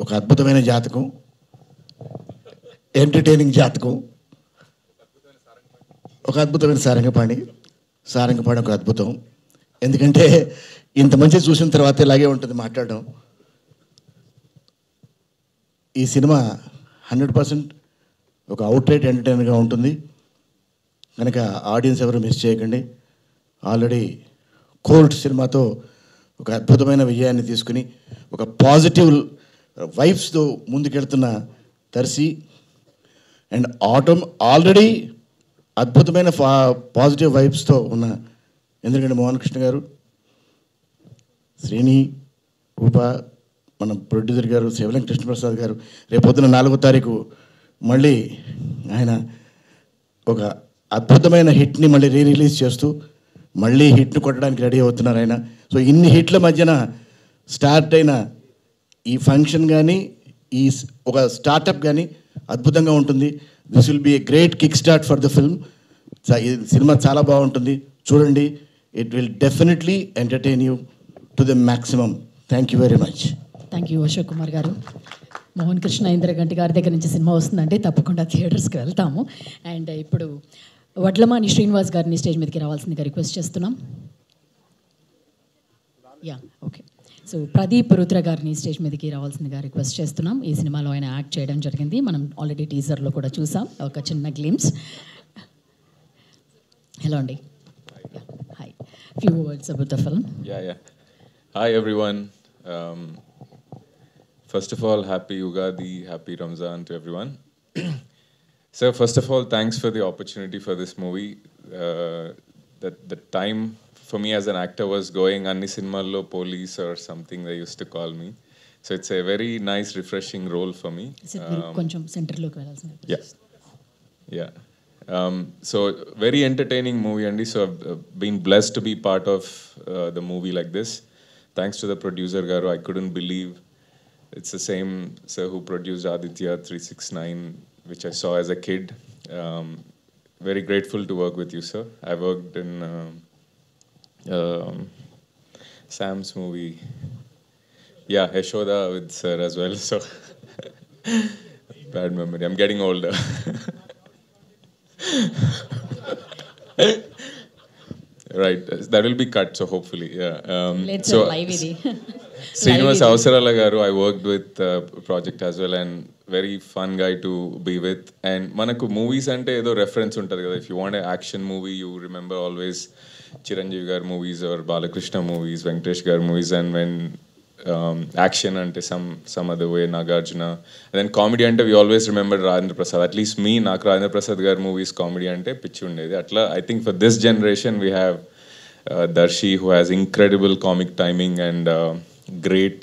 ఒక అద్భుతమైన జాతకం, ఎంటర్టైనింగ్ జాతకం, ఒక అద్భుతమైన సారంగపాణి ఒక అద్భుతం. ఎందుకంటే ఇంత మంచి చూసిన తర్వాత ఇలాగే ఉంటుంది మాట్లాడడం. ఈ సినిమా 100% ఒక అవుట్రైట్ ఎంటర్టైనర్గా ఉంటుంది కనుక ఆడియన్స్ ఎవరు మిస్ చేయకండి. ఆల్రెడీ కోల్డ్ సినిమాతో ఒక అద్భుతమైన విజయాన్ని తీసుకుని ఒక పాజిటివ్ వైబ్స్తో ముందుకెళ్తున్న దర్శి అండ్ ఆల్రెడీ అద్భుతమైన పాజిటివ్ వైబ్స్తో ఉన్న ఎందుకంటే మోహన్ కృష్ణ గారు, శ్రీని, రూప, మన ప్రొడ్యూసర్ గారు శివలింగ కృష్ణప్రసాద్ గారు రేపొద్దున 4వ తారీఖు మళ్ళీ ఆయన ఒక అద్భుతమైన హిట్ని మళ్ళీ రిలీజ్ చేస్తూ మళ్ళీ హిట్ను కొట్టడానికి రెడీ అవుతున్నారు ఆయన. సో ఇన్ని హిట్ల మధ్యన స్టార్ట్ అయిన ఈ ఫంక్షన్ కానీ ఈ ఒక స్టార్టప్ కానీ అద్భుతంగా ఉంటుంది. This will be a great kick start for the film. ఈ సినిమా చాలా బాగుంటుంది, చూడండి. It will definitely entertain you to the maximum. Thank you very much. Thank you Ashok Kumar గారు. మోహన్ కృష్ణ ఇంద్రగంటి గారి దగ్గర నుంచి సినిమా వస్తుందంటే తప్పకుండా థియేటర్స్కి వెళ్తాము. అండ్ ఇప్పుడు వడ్లమాని శ్రీనివాస్ గారిని స్టేజ్ మీదకి రావాల్సిందిగా రిక్వెస్ట్ చేస్తున్నాం. Yeah okay. So Pradeep Rudra గారిని స్టేజ్ మీదకి రావాల్సిందిగా రిక్వెస్ట్ చేస్తున్నాం. ఈ సినిమాలో ఆయన యాక్ట్ చేయడం జరిగింది, మనం ఆల్రెడీ టీజర్లో కూడా చూసాం ఒక చిన్న గ్లిమ్స్. హలో అండి. Hi, few words about the film. Hi everyone. First of all, happy Ugadi, happy Ramzan to everyone. So first of all, thanks for the opportunity for this movie. The time for me as an actor was going Anni Cinmallo police or something they used to call me. So it's a very nice, refreshing role for me. కొంచెం సెంటర్లోకి వెళ్ళాల్సింది. Yeah. So very entertaining movie, Andy. So I've been blessed to be part of the movie like this. Thanks to the producer Garu, I couldn't believe it's the same sir who produced Aditya 369, which I saw as a kid. Very grateful to work with you, sir. I worked in Sam's movie. Yeah, Yashoda with sir as well. So bad memory. I'm getting older. Right, that will be cut, so hopefully, yeah. Let's so live idi. Srinivas Avasarala garu, I worked with project as well, and very fun guy to be with. And manaku movies ante edo reference untadi kada. If you want an action movie, you remember always Chiranjeevi gar movies or Balakrishna movies, Venkatesh gar movies, and when action ante some other way, Nagarjuna. And then comedy ante we always remember Rajendra Prasad. At least me, నాకు Rajendra Prasad gar movies comedy ante పిచ్చి ఉండేది. అట్లా I think for this generation we have Darshi, who has incredible comic timing and great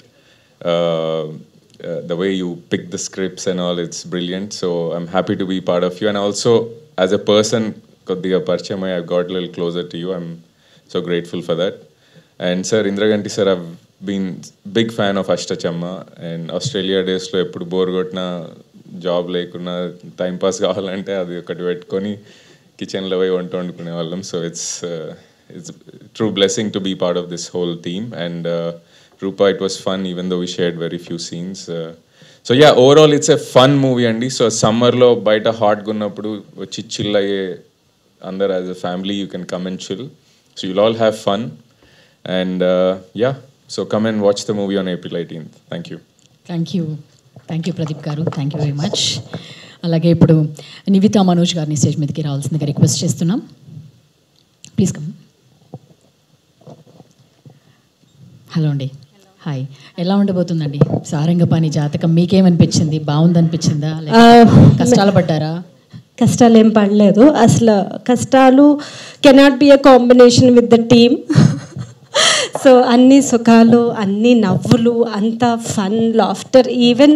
the way you pick the scripts and all, it's brilliant. So I'm happy to be part of you, and also as a person koddiga parchayam I've got a little closer to you. I'm so grateful for that. And sir, Indraganti sir, I've been big fan of Ashtachamma, and Australia days lo eppudu bore kottna job lekuna time pass kavalante adi okati pettukoni kitchen lo voyi vantu vandukune vallam. So it's true blessing to be part of this whole team. And Rupa, it was fun even though we shared very few scenes. So yeah, overall it's a fun movie andi. So summer lo baita hot ga unnappudu vachi chill ayye andaru as a family you can come and chill. So you'll all have fun, and yeah, so come and watch the movie on April 18th. Thank you. Thank you Pradeep garu. Thank you very much. అలాగే ఇప్పుడు నివితా మనోజ్ గారిని stage మీదకి రావాల్సిందిగా request చేస్తున్నాం. Please come. Hello అండి. Hi, ఎలా ఉండబోతుందండి సారంగపాణి జాతకం? మీకేమనిపించింది? బాగుందనిపించిందా? కష్టాలు పడ్డారా? కష్టాలు ఏం పడలేదు అసలు. కష్టాలు cannot be a combination with the team. So అన్ని సుఖాలు, అన్ని నవ్వులు, అంత ఫన్, లాఫ్టర్. ఈవెన్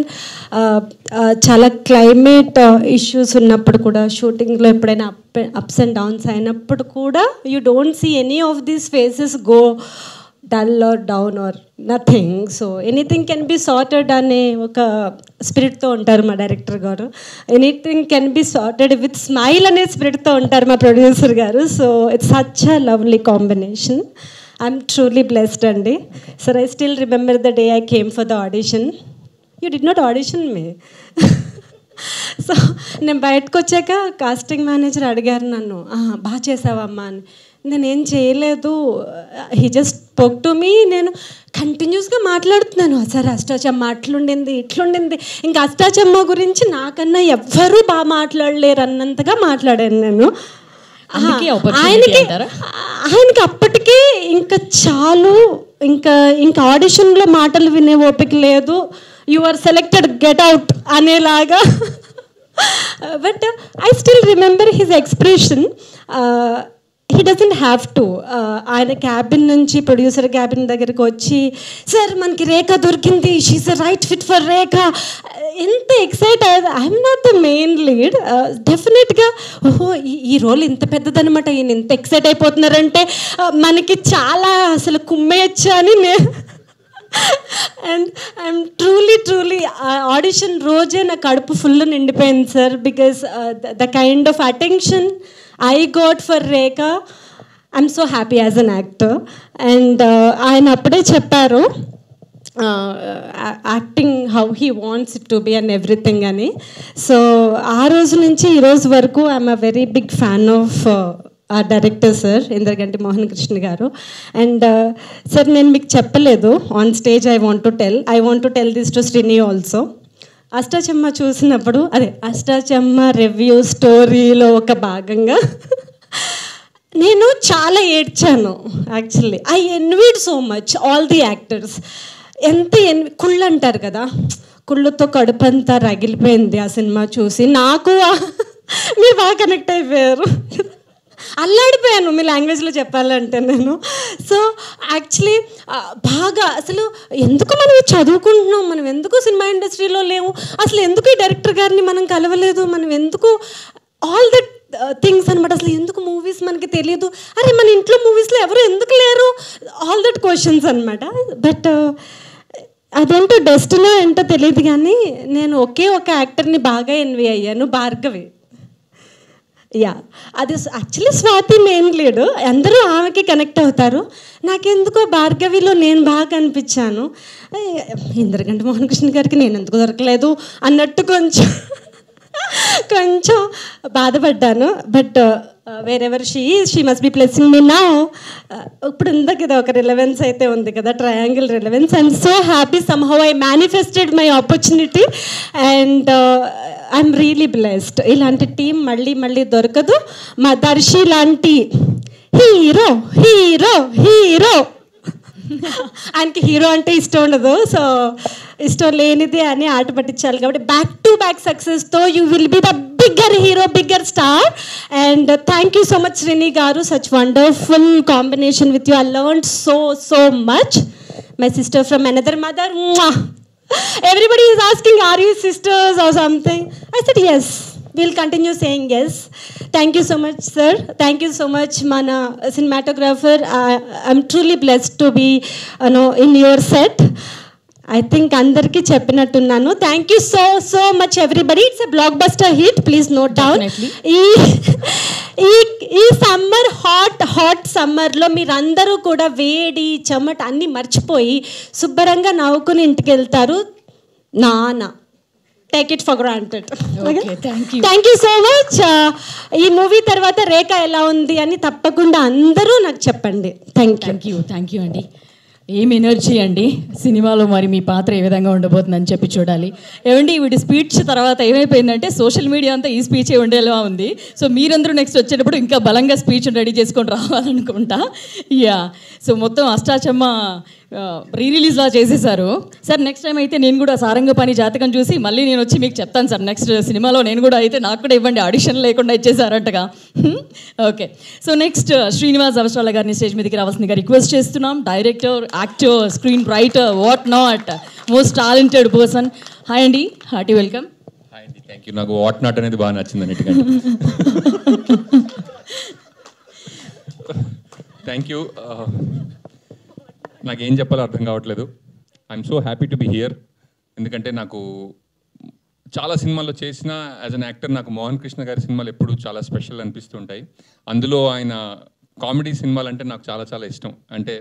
చాలా క్లైమేట్ ఇష్యూస్ ఉన్నప్పుడు కూడా, షూటింగ్లో ఎప్పుడైనా అప్స్ అండ్ డౌన్స్ అయినప్పుడు కూడా you don't see any of these faces go dull or down or nothing. So anything can be sorted అనే ఒక స్పిరిట్తో ఉంటారు మా డైరెక్టర్ గారు. Anything can be sorted with smile అనే స్పిరిట్తో ఉంటారు మా ప్రొడ్యూసర్ గారు. So it's such a lovely combination. I'm truly blessed, Andy. Sir, I still remember the day I came for the audition. You did not audition me. So నేను బయటకు వచ్చాక casting manager అడిగారు నన్ను, బాగా చేసావమ్మా అని. నేనేం చేయలేదు, he just spoke to me. నేను కంటిన్యూస్గా మాట్లాడుతున్నాను, సార్ అష్టాచమ్మ అట్లుండింది ఇట్లుండింది, ఇంకా అష్టాచమ్మ గురించి నాకన్నా ఎవ్వరూ బాగా మాట్లాడలేరు అన్నంతగా మాట్లాడాను నేను. ఆయనకి అప్పటికే ఇంకా చాలు, ఇంకా ఆడిషన్లో మాటలు వినే ఓపిక లేదు, you are selected get out అనేలాగా. But I still remember his expression. He doesn't have to. ఆయన క్యాబిన్ నుంచి ప్రొడ్యూసర్ క్యాబిన్ దగ్గరికి వచ్చి, సార్ మనకి రేఖ దొరికింది, she's a right fit for Rekha, ఎంత ఎక్సైట్ అయ్యేది. I'm not the main lead. డెఫినెట్గా ఓహో ఈ రోల్ ఇంత పెద్దదనమాట, ఈయన ఇంత ఎక్సైట్ అయిపోతున్నారంటే మనకి చాలా అసలు కుమ్మేయచ్చు అని నేను. అండ్ ఐఎమ్ ట్రూలీ ఆడిషన్ రోజే నా కడుపు ఫుల్ నిండిపోయింది sir, because the kind of attention I got for Rekha, I'm so happy as an actor. And ఆయన అప్పుడే చెప్పారు acting how he wants it to be and everything అని. So ఆ రోజు నుంచి ఈ రోజు వరకు I'm a very big fan of ఆ director sir Indraganti Mohan Krishna garu. And sir నేను మీకు చెప్పలేదు on stage, I want to tell this to Srini also. Ashtachamma చూసినప్పుడు, అదే అష్టాచమ్మ రివ్యూ స్టోరీలో ఒక భాగంగా నేను చాలా ఏడ్చాను. Actually I envied so much all the actors. కుళ్ళు అంటారు కదా, కుళ్ళుతో కడుపంతా రగిలిపోయింది ఆ సినిమా చూసి. నాకు మీరు బాగా కనెక్ట్ అయిపోయారు, అల్లాడిపోయాను మీ లాంగ్వేజ్లో చెప్పాలంటే నేను. సో యాక్చువల్లీ బాగా అసలు ఎందుకు మనం చదువుకుంటున్నాం, మనం ఎందుకు సినిమా ఇండస్ట్రీలో లేవు, అసలు ఎందుకు ఈ డైరెక్టర్ గారిని మనం కలవలేదు, మనం ఎందుకు ఆల్ దట్ థింగ్స్ అనమాట, అసలు ఎందుకు మూవీస్ మనకి తెలియదు, అరే మన ఇంట్లో మూవీస్లో ఎవరు ఎందుకు లేరు, ఆల్ దట్ క్వశ్చన్స్ అనమాట. బట్ అదేంటో డెస్టినీ ఏంటో తెలియదు కానీ నేను ఒకే ఒక యాక్టర్ని బాగా ఎన్వి అయ్యాను, భార్గవి. యా, అది యాక్చువల్లీ స్వాతి మెయిన్ లీడ్, అందరూ ఆమెకి కనెక్ట్ అవుతారు. నాకెందుకో భార్గవిలో నేను బాగా అనిపించాను. ఇంద్రగంటి మోహన్ కృష్ణ గారికి నేను ఎందుకు దొరకలేదు అన్నట్టు కొంచెం బాధపడ్డాను. But wherever she must be blessing me now. ఇప్పుడు ఉంది కదా ఒక రిలవెన్స్ అయితే ఉంది కదా, triangle relevance. I'm so happy, somehow I manifested my opportunity and I'm really blessed. ఇలాంటి టీం మళ్ళీ మళ్ళీ దొరకదు. మా దర్శి లాంటి హీరో హీరో హీరో ఆయనకి హీరో అంటే ఇష్టం ఉండదు, సో ఇష్టం లేనిది అని ఆట పట్టించాలి. కాబట్టి బ్యాక్ టు బ్యాక్ సక్సెస్తో you will be the bigger hero, bigger star. And thank you so much Srini garu, such wonderful combination with you. I learned so much. My sister from another mother. Everybody is asking, are you sisters or something? I said yes. We'll continue saying yes. Thank you so much, sir. Thank you so much, Mana cinematographer. I'm truly blessed to be, in your set. I think andarki cheppinattunnanu. Thank you so much, everybody. It's a blockbuster hit. Please note down. ఈ summer hot సమ్మర్లో మీరందరూ కూడా వేడి చెమట అన్నీ మర్చిపోయి శుభ్రంగా నవ్వుకుని ఇంటికి వెళ్తారు. నానా take it for granted. Thank you so much. ఈ మూవీ తర్వాత రేఖ ఎలా ఉంది అని తప్పకుండా అందరూ నాకు చెప్పండి. థ్యాంక్ యూ అండి. ఏం ఎనర్జీ అండి సినిమాలో. మరి మీ పాత్ర ఏ విధంగా ఉండబోతుందని చెప్పి చూడాలి. ఏమండి వీడి స్పీచ్ తర్వాత ఏమైపోయిందంటే సోషల్ మీడియా అంతా ఈ స్పీచే ఉండేలా ఉంది. సో మీరందరూ నెక్స్ట్ వచ్చేటప్పుడు ఇంకా బలంగా స్పీచ్ రెడీ చేసుకొని రావాలనుకుంటా. యా, సో మొత్తం అష్టాచమ్మ రీరిలీజ్లా చేసేసారు సార్. నెక్స్ట్ టైం అయితే నేను కూడా సారంగపాణి జాతకం చూసి మళ్ళీ నేను వచ్చి మీకు చెప్తాను సార్. నెక్స్ట్ సినిమాలో నేను కూడా అయితే నాకు కూడా ఇవ్వండి, ఆడిషన్ లేకుండా ఇచ్చేసారంటగా. ఓకే, సో నెక్స్ట్ శ్రీనివాస్ అవసరాల గారిని స్టేజ్ మీదకి రావాల్సిందిగా రిక్వెస్ట్ చేస్తున్నాం. Director, actor, screen writer, what not, most talented person. Hi అండి, హార్టీ వెల్కమ్. హాయ్ అండి, థ్యాంక్ యూ. నాకు వాట్ నాట్ అనేది బాగా నచ్చింది అన్నిటికంటే. Thank you. నాకేం చెప్పాలో అర్థం కావట్లేదు. I'm so happy to be here. ఎందుకంటే నాకు చాలా సినిమాల్లో చేసిన యాజ్ అన్ యాక్టర్ నాకు మోహన్ కృష్ణ గారి సినిమాలు ఎప్పుడు చాలా స్పెషల్ అనిపిస్తుంటాయి. అందులో ఆయన కామెడీ సినిమాలు అంటే నాకు చాలా చాలా ఇష్టం. అంటే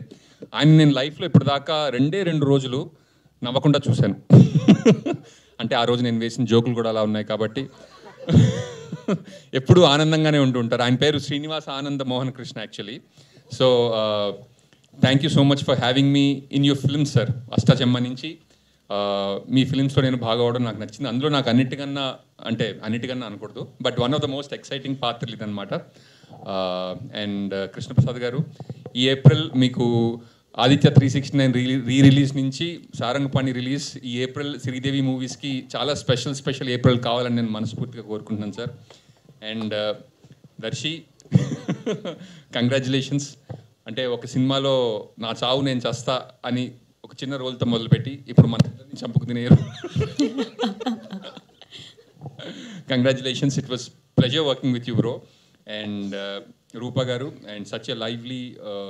ఆయన నేను లైఫ్లో ఇప్పటిదాకా 2 రోజులు నవ్వకుండా చూశాను. అంటే ఆ రోజు నేను వేసిన జోకులు కూడా అలా ఉన్నాయి కాబట్టి ఎప్పుడూ ఆనందంగానే ఉంటుంటారు. ఆయన పేరు Srinivasa Ananda Mohan Krishna actually. So thank you so much for having me in your films sir. Ashtachamma నుంచి మీ ఫిల్మ్స్లో నేను భాగం అవడం నాకు నచ్చింది. అందులో నాకు అన్నిటికన్నా అనకూడదు, but one of the most exciting పాత్రలు ఇదనమాట. అండ్ కృష్ణప్రసాద్ గారు, ఈ ఏప్రిల్ మీకు ఆదిత్య 369 రిలీజ్ నుంచి సారంగపాణి రిలీజ్, ఈ ఏప్రిల్ శ్రీదేవి మూవీస్కి చాలా స్పెషల్ ఏప్రిల్ కావాలని నేను మనస్ఫూర్తిగా కోరుకుంటున్నాను సార్. And Darsi, congratulations. అంటే ఒక సినిమాలో నా చావు నేను చేస్తా అని ఒక చిన్న రోల్తో మొదలుపెట్టి ఇప్పుడు మన చంపుకు తినేరు. Congratulations, it was pleasure working with you bro. And Roopa garu, and such a lively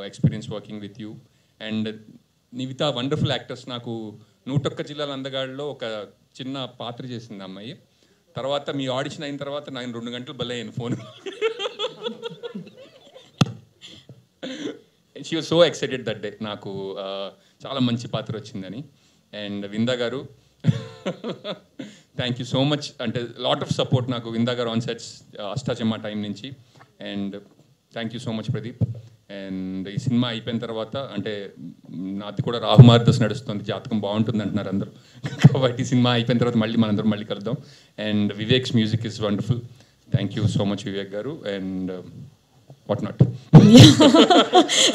experience working with you. And Nivitha, wonderful actors. నాకు 101 జిల్లాల అందగాడిలో ఒక చిన్న పాత్ర చేసింది అమ్మాయి. తర్వాత మీ ఆడిషన్ అయిన తర్వాత నేను 2 గంటలు బలయ్యాను phone. She was so excited that day, నాకు చాలా మంచి పాత్ర వచ్చిందని. And Vinda garu, thank you so much. అంటే లాట్ ఆఫ్ సపోర్ట్ నాకు Vinda garu on sets Ashtachamma time నుంచి. And thank you so much Pradeep. And ఈ సినిమా అయిపోయిన తర్వాత, అంటే నాది కూడా రాహుమార్దస్ నడుస్తుంది, జాతకం బాగుంటుంది అంటున్నారు అందరూ, కాబట్టి ఈ సినిమా అయిపోయిన తర్వాత మళ్ళీ మళ్ళీ కలుద్దాం. And Vivek's music is wonderful. Thank you so much Vivek garu. And what not.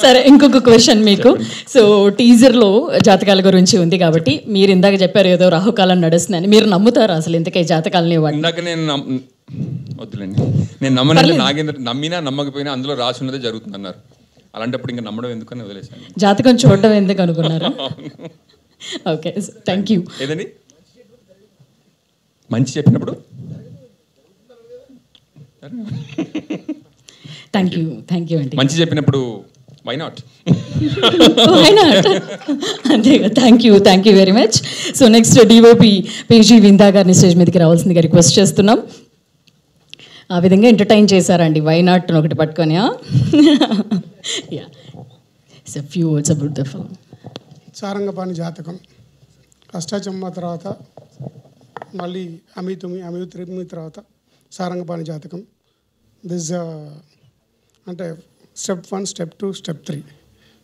సరే, ఇంకొక క్వశ్చన్ మీకు. సో టీజర్లో జాతకాల గురించి ఉంది కాబట్టి మీరు ఇందాక చెప్పారు ఏదో రాహుకాలం నడుస్తుందని, మీరు నమ్ముతారా అసలు ఇంతకీ జాతకాలని? ఇందాక వద్దులేండి, నేను నమ్మనంటే నాగేంద్ర నమ్మినా నమ్మకపోయినా అందులో రాసి ఉన్నదే జరుగుతుంది అన్నారు. అలాంటప్పుడు ఇంకా నమ్మడం ఎందుకని వదిలేసాను. జాతకం చూడడం ఎందుకు అనుకున్నారు? Okay, thank you. ఏదండి మంచి చెప్పినప్పుడు? థ్యాంక్ యూ అండి. మంచి చెప్పినప్పుడు వై నాట్? అంతే, thank you very much. So next DOP PG Vinda గారిని స్టేజ్ మీదకి రావాల్సిందిగా రిక్వెస్ట్ చేస్తున్నాం. ఆ విధంగా ఎంటర్టైన్ చేశారండి వై నాట్ ఒకటి పట్టుకొని. Few words about the film. Sarangapani జాతకం, అష్టాచెమ్మ తర్వాత మళ్ళీ అమి తుమి తర్వాత సారంగపాణి జాతకం. దిస్ అంటే step 1, step 2, step 3.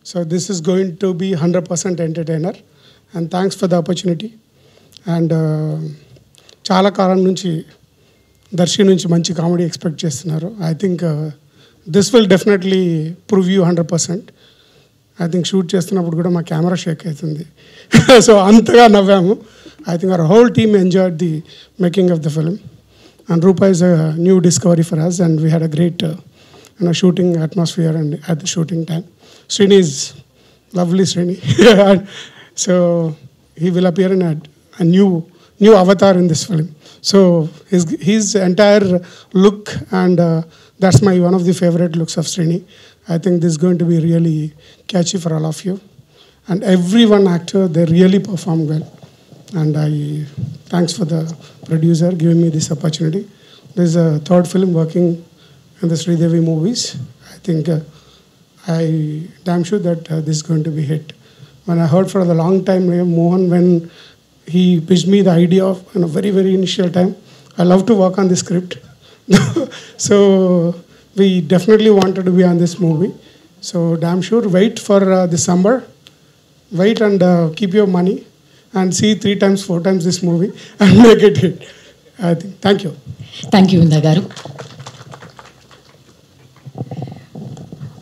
So this is going to be 100% entertainer. And thanks for the opportunity. And చాలా కాలం నుంచి దర్శి నుంచి మంచి కామెడీ ఎక్స్పెక్ట్ చేస్తున్నారు. I think this will definitely prove you 100%. I think shoot చేస్తున్నప్పుడు కూడా మా కెమెరా షేక్ అవుతుంది. సో అంతగా నవ్వాము. I think our whole team enjoyed the making of the film. And Roopa is a new discovery for us, and we had a great shooting atmosphere and at the shooting time. Srini is lovely, Srini. So he will appear in a new avatar in this film. So his entire look, and that's one of the favorite looks of Srini. I think this is going to be really catchy for all of you. And every one actor, they really perform well. And thanks for the producer giving me this opportunity. This is a third film working in the Sridevi movies. I think I damn sure that this is going to be hit. When I heard for a long time Mohan, when he pitched me the idea of in a very, very initial time, I love to work on the script. So we definitely wanted to be on this movie. So damn sure, wait for this summer. Wait and keep your money and see 3 times, 4 times this movie and make it hit. I think. Thank you. Thank you Vinda garu.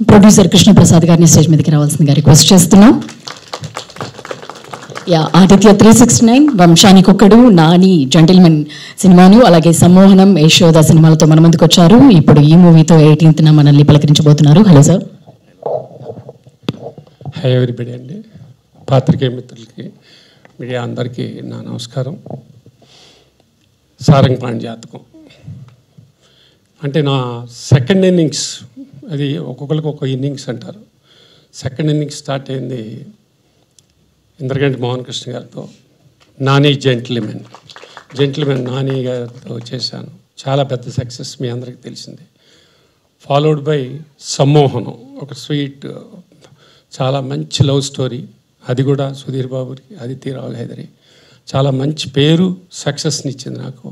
Producer Krishnaprasad గారిని stage మీదకి రావాల్సిందిగా request చేస్తున్నాం. Aditya 369, వంశానికొక్కడు, Nani, gentlemen సినిమాను, అలాగే సమ్మోహనం, యశోద సినిమాలతో మన ముందుకు వచ్చారు. ఇప్పుడు ఈ మూవీతో 18th మనల్ని పలకరించబోతున్నారు. Hello sir. హై ఎవరిబడి అండి, పాత్రికేయ మిత్రులకి, మీడియా అందరికీ నా నమస్కారం. సారంగపాణి జాతకం అంటే నా సెకండ్ ఇన్నింగ్స్. అది ఒక్కొక్కరికి ఒక ఇన్నింగ్స్ అంటారు. సెకండ్ ఇన్నింగ్స్ స్టార్ట్ అయింది ఇంద్రగంటి మోహన్ కృష్ణ గారితో. నాని జెంటిల్మెన్ నాని గారితో చేశాను. చాలా పెద్ద సక్సెస్, మీ అందరికీ తెలిసింది. ఫాలోడ్ బై సమ్మోహనం, ఒక స్వీట్, చాలా మంచి లవ్ స్టోరీ. అది కూడా సుధీర్ బాబుకి, ఆదిత్య రావు హైదరి. చాలా మంచి పేరు సక్సెస్ని ఇచ్చింది నాకు.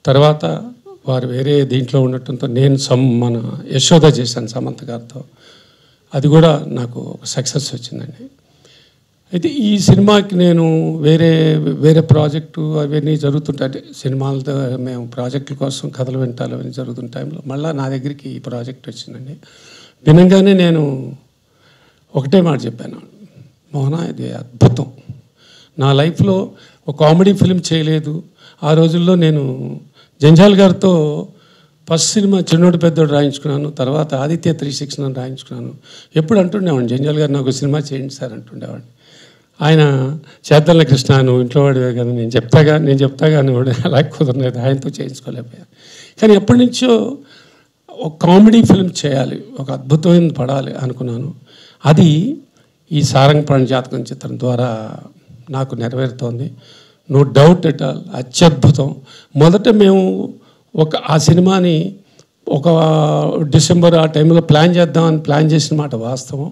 తర్వాత వారు వేరే దీంట్లో ఉండటంతో నేను మన యశోద చేశాను సమంత గారితో, అది కూడా నాకు ఒక సక్సెస్ వచ్చిందండి. అయితే ఈ సినిమాకి నేను వేరే ప్రాజెక్టు అవన్నీ జరుగుతుంటాయి, సినిమాలతో మేము ప్రాజెక్టుల కోసం కథలు వింటాలు అవన్నీ జరుగుతున్న టైంలో మళ్ళీ నా దగ్గరికి ఈ ప్రాజెక్ట్ వచ్చిందండి. వినంగానే నేను ఒకటే మాట చెప్పాను, మోహన ఇది అద్భుతం, నా లైఫ్లో ఒక కామెడీ ఫిల్మ్ చేయలేదు. ఆ రోజుల్లో నేను జంజాల్ గారితో ఫస్ట్ సినిమా చిన్నోడు పెద్దోడు రాయించుకున్నాను, తర్వాత ఆదిత్య 369 రాయించుకున్నాను. ఎప్పుడు అంటుండేవాడిని, జంజాల్ గారు నాకు సినిమా చేయండి సార్ అంటుండేవాడిని. ఆయన చేతల్ల కృష్ణ నువ్వు ఇంట్లో వాడివే కదా, నేను చెప్తాగా నువ్వు అలా కుదరలేదు, ఆయనతో చేయించుకోలేకపోయాను. కానీ ఎప్పటి నుంచో ఒక కామెడీ ఫిల్మ్ చేయాలి, ఒక అద్భుతమైన పడాలి అనుకున్నాను. అది ఈ సారంగపాణి జాతకం చిత్రం ద్వారా నాకు నెరవేరుతోంది. నో డౌట్ ఎట్ ఆల్, అత్యద్భుతం. మొదట మేము ఆ సినిమాని ఒక డిసెంబర్ ఆ టైంలో ప్లాన్ చేసిన మాట వాస్తవం.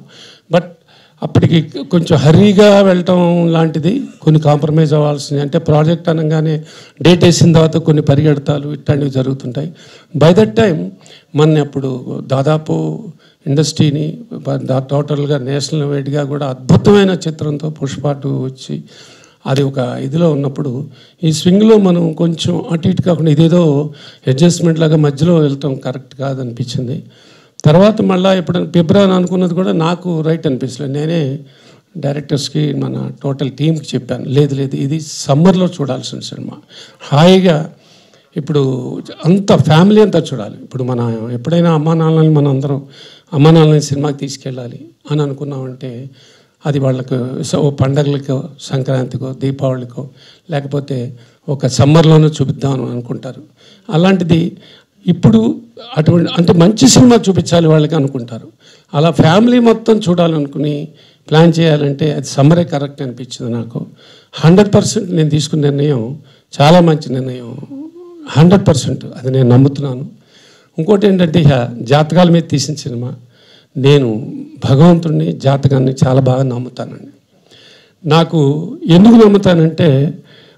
బట్ అప్పటికి కొంచెం హర్రీగా వెళ్ళటం లాంటిది, కొన్ని కాంప్రమైజ్ అవ్వాల్సింది. అంటే ప్రాజెక్ట్ అనగానే డేట్ వేసిన తర్వాత కొన్ని పరిగెడతాలు ఇట్లాంటివి జరుగుతుంటాయి. బై దట్ టైం అప్పుడు దాదాపు ఇండస్ట్రీని టోటల్గా నేషనల్ వైడ్గా కూడా అద్భుతమైన చిత్రంతో పుష్ప 2 వచ్చి అది ఒక ఇదిలో ఉన్నప్పుడు ఈ స్వింగ్లో మనం కొంచెం అటు ఇటు కాకుండా ఇదేదో అడ్జస్ట్మెంట్ లాగా మధ్యలో వెళ్తాం కరెక్ట్ కాదనిపించింది. తర్వాత మళ్ళీ ఎప్పుడైనా ఫిబ్రవరి అనుకున్నది కూడా నాకు రైట్ అనిపించలేదు. నేనే డైరెక్టర్స్కి మన టోటల్ టీంకి చెప్పాను, లేదు ఇది సమ్మర్లో చూడాల్సిన సినిమా, హాయిగా ఇప్పుడు అంత ఫ్యామిలీ అంతా చూడాలి. ఇప్పుడు మన ఎప్పుడైనా అమ్మా నాన్నని సినిమాకి తీసుకెళ్ళాలి అని అనుకున్నామంటే అది వాళ్ళకు పండగలకో సంక్రాంతికో దీపావళికో లేకపోతే ఒక సమ్మర్లోనూ చూపిద్దామని అనుకుంటారు. అలాంటిది ఇప్పుడు అంటే మంచి సినిమా చూపించాలి వాళ్ళకి అనుకుంటారు. అలా ఫ్యామిలీ మొత్తం చూడాలనుకుని ప్లాన్ చేయాలంటే అది సమ్మరే కరెక్ట్ అనిపించింది నాకు. 100% నేను తీసుకున్న నిర్ణయం చాలా మంచి నిర్ణయం, 100% అది నేను నమ్ముతున్నాను. ఇంకోటి ఏంటంటే జాతకాల మీద తీసిన సినిమా, నేను భగవంతుడిని జాతకాన్ని చాలా బాగా నమ్ముతానండి. నాకు ఎందుకు నమ్ముతానంటే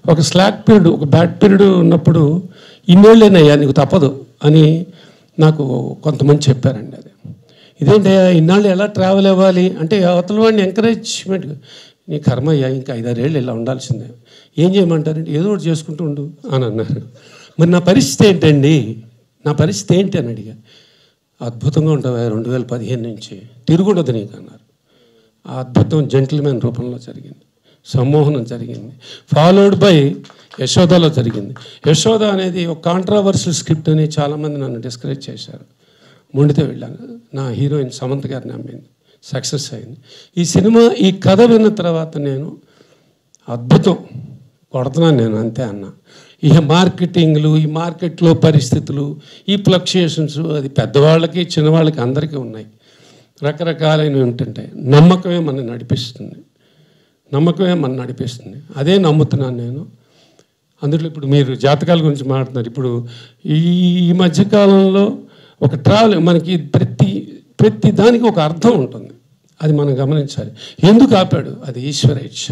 ఒక స్లాక్ పీరియడ్, ఒక బ్యాడ్ పీరియడ్ ఉన్నప్పుడు ఇన్నేళ్ళేనయ్యా నీకు తప్పదు అని నాకు కొంతమంది చెప్పారండి. అది ఇదేంటయ్యా ఇన్నాళ్ళు ఎలా ట్రావెల్ అవ్వాలి అంటే అవతల వాడిని ఎంకరేజ్మెంట్, నీ కర్మ అయ్యా ఇంకా 5-6 ఏళ్ళు ఇలా ఉండాల్సిందే, ఏం చేయమంటారంటే ఏదో ఒకటి చేసుకుంటూ ఉండు అని అన్నారు. మరి నా పరిస్థితి ఏంటండి, నా పరిస్థితి ఏంటి అని అడిగా. అద్భుతంగా ఉంటావా 2015 నుంచి, తిరుగుండదు నీకు అన్నారు. ఆ అద్భుతం జెంటిల్మెన్ రూపంలో జరిగింది, సమ్మోహనం జరిగింది, ఫాలోడ్ బై యశోదలో జరిగింది. యశోద అనేది ఒక కాంట్రావర్షియల్ స్క్రిప్ట్ అని చాలామంది నన్ను డిస్కరేజ్ చేశారు. మొండితో వెళ్ళాను, నా హీరోయిన్ సమంత గారిని నమ్మింది, సక్సెస్ అయింది. ఈ సినిమా ఈ కథ విన్న తర్వాత నేను అద్భుతం కొడుతున్నాను నేను అంతే అన్నా. ఈ మార్కెటింగ్లు, ఈ మార్కెట్లో పరిస్థితులు, ఈ ఫ్లక్చుయేషన్స్ అది పెద్దవాళ్ళకి చిన్నవాళ్ళకి అందరికీ ఉన్నాయి, రకరకాలైనవి ఉంటుంటాయి. నమ్మకమే మనం నడిపిస్తుంది, అదే నమ్ముతున్నాను నేను. అందులో ఇప్పుడు మీరు జాతకాల గురించి మాట్లాడుతున్నారు. ఇప్పుడు ఈ మధ్యకాలంలో ఒక ట్రావెల్ మనకి ప్రతి దానికి ఒక అర్థం ఉంటుంది, అది మనం గమనించాలి. ఎందుకు ఆపాడు, అది ఈశ్వర ఇచ్ఛ.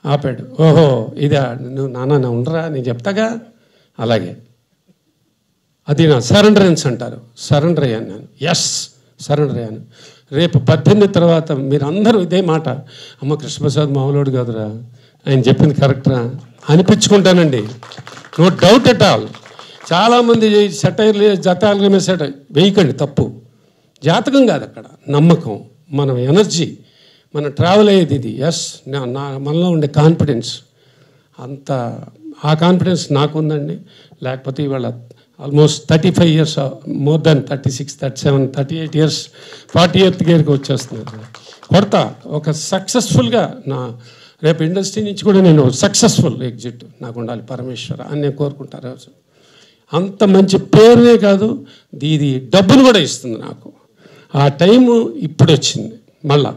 ఆపాడు, ఓహో ఇదా నువ్వు నాన్న ఉండరా నేను చెప్తాగా, అలాగే అది నా సరెండరెన్స్ అంటారు. సరెండర్ అయ్యాను నేను, సరెండర్ అయ్యాను. రేపు 18 తర్వాత మీరు అందరూ ఇదే మాట, అమ్మ కృష్ణప్రసాద్ మామూలుడు కాదురా, ఆయన చెప్పింది కరెక్టరా అనిపించుకుంటానండి. No doubt at all. చాలామంది సెటైర్లు జాతకాల మీద సెటైర్ వేయకండి, తప్పు. జాతకం కాదు అక్కడ, నమ్మకం, మన ఎనర్జీ, మనం ట్రావెల్ అయ్యేది ఇది. మనలో ఉండే కాన్ఫిడెన్స్, ఆ కాన్ఫిడెన్స్ నాకు ఉందండి. లేకపోతే ఇవాళ almost 35 years, more than 36, 37, 38 years, 40th ఇయర్కి వచ్చేస్తున్నాను. కొడతా ఒక సక్సెస్ఫుల్గా రేపు ఇండస్ట్రీ నుంచి కూడా నేను సక్సెస్ఫుల్ ఎగ్జిట్ నాకు ఉండాలి పరమేశ్వర అని నేను కోరుకుంటాను. రోజు అంత మంచి పేరునే కాదు, ఇది డబ్బులు కూడా ఇస్తుంది నాకు. ఆ టైము ఇప్పుడు వచ్చింది, మళ్ళా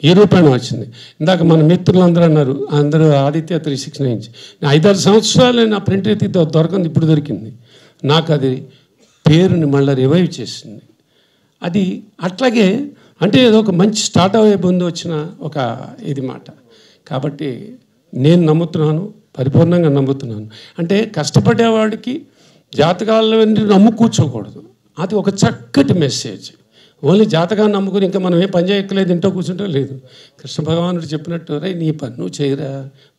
ఈ రూపాయన వచ్చింది. ఇందాక మన మిత్రులందరూ అన్నారు, అందరూ ఆదిత్య 369 5-6 సంవత్సరాలు నా ప్రింట్ అయితే దొరకంది, ఇప్పుడు దొరికింది నాకు. అది పేరుని మళ్ళీ రివైవ్ చేసింది. అది అట్లాగే అంటే ఏదో ఒక మంచి స్టార్ట్ అయ్యే ముందు వచ్చిన ఒక ఇది మాట. కాబట్టి నేను నమ్ముతున్నాను, పరిపూర్ణంగా నమ్ముతున్నాను. అంటే కష్టపడేవాడికి జాతకాలని నమ్ము కూర్చోకూడదు. అది ఒక చక్కటి మెసేజ్. ఓన్లీ జాతకాన్ని నమ్ముకుని ఇంకా మనం ఏం పని చేయక్కలేదు, ఇంట్లో కూర్చుంటా లేదు. కృష్ణ భగవానుడు చెప్పినట్టు రే నీ పని నువ్వు చేయరా,